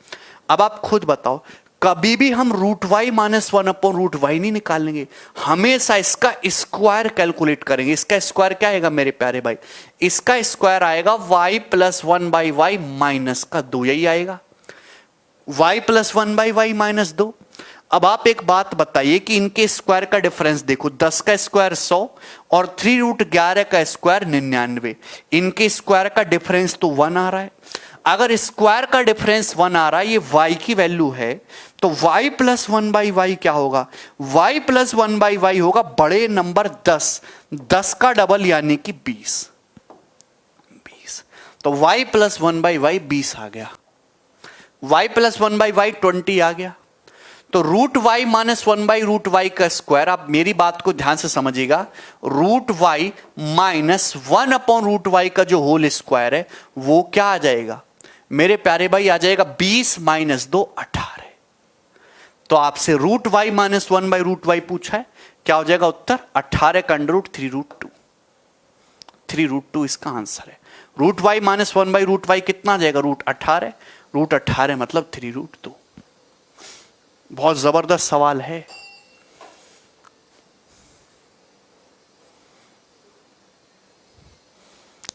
अब आप खुद बताओ, कभी भी हम रूट वाई माइनस 1/√y नहीं निकालेंगे, हमेशा इसका स्क्वायर कैलकुलेट करेंगे। इसका स्क्वायर क्या आएगा मेरे प्यारे भाई? इसका स्क्वायर आएगा y + 1/y माइनस का 2, यही आएगा, y + 1/y माइनस 2। अब आप एक बात बताइए कि इनके स्क्वायर का डिफरेंस देखो, 10 का स्क्वायर 100 और 3√11 का स्क्वायर 99। इनके स्क्वायर का डिफरेंस तो 1 आ रहा है। अगर स्क्वायर का डिफरेंस 1 आ रहा है, ये y की वैल्यू है, तो y + 1/y क्या होगा? y + 1/y होगा बड़े नंबर 10, 10 का डबल यानी कि 20। तो y + 1/y 20 आ गया, y + 1/y 20 आ गया। तो √y माइनस 1/√y का स्क्वायर, आप मेरी बात को ध्यान से समझिएगा, √y माइनस 1/√y का जो होल स्क्वायर है वो क्या आ जाएगा मेरे प्यारे भाई? आ जाएगा 20 - 2 18। तो आपसे √y माइनस 1/√y पूछा है, क्या हो जाएगा उत्तर? 18 का √ 3√2। 3√2 इसका आंसर है। √y माइनस 1/√y कितना आ जाएगा? √18। √18 मतलब 3√2। बहुत जबरदस्त सवाल है।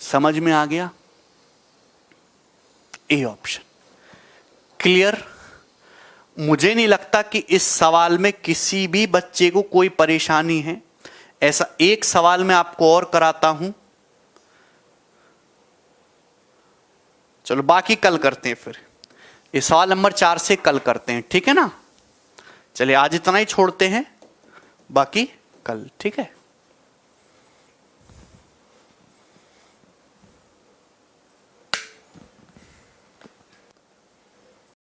समझ में आ गया? A option clear. मुझे नहीं लगता कि इस सवाल में किसी भी बच्चे को कोई परेशानी है। ऐसा एक सवाल मैं आपको और कराता हूं, चलो बाकी कल करते हैं, फिर ये सवाल नंबर 4 से कल करते हैं, ठीक है ना? चलिए आज इतना ही छोड़ते हैं, बाकी कल, ठीक है।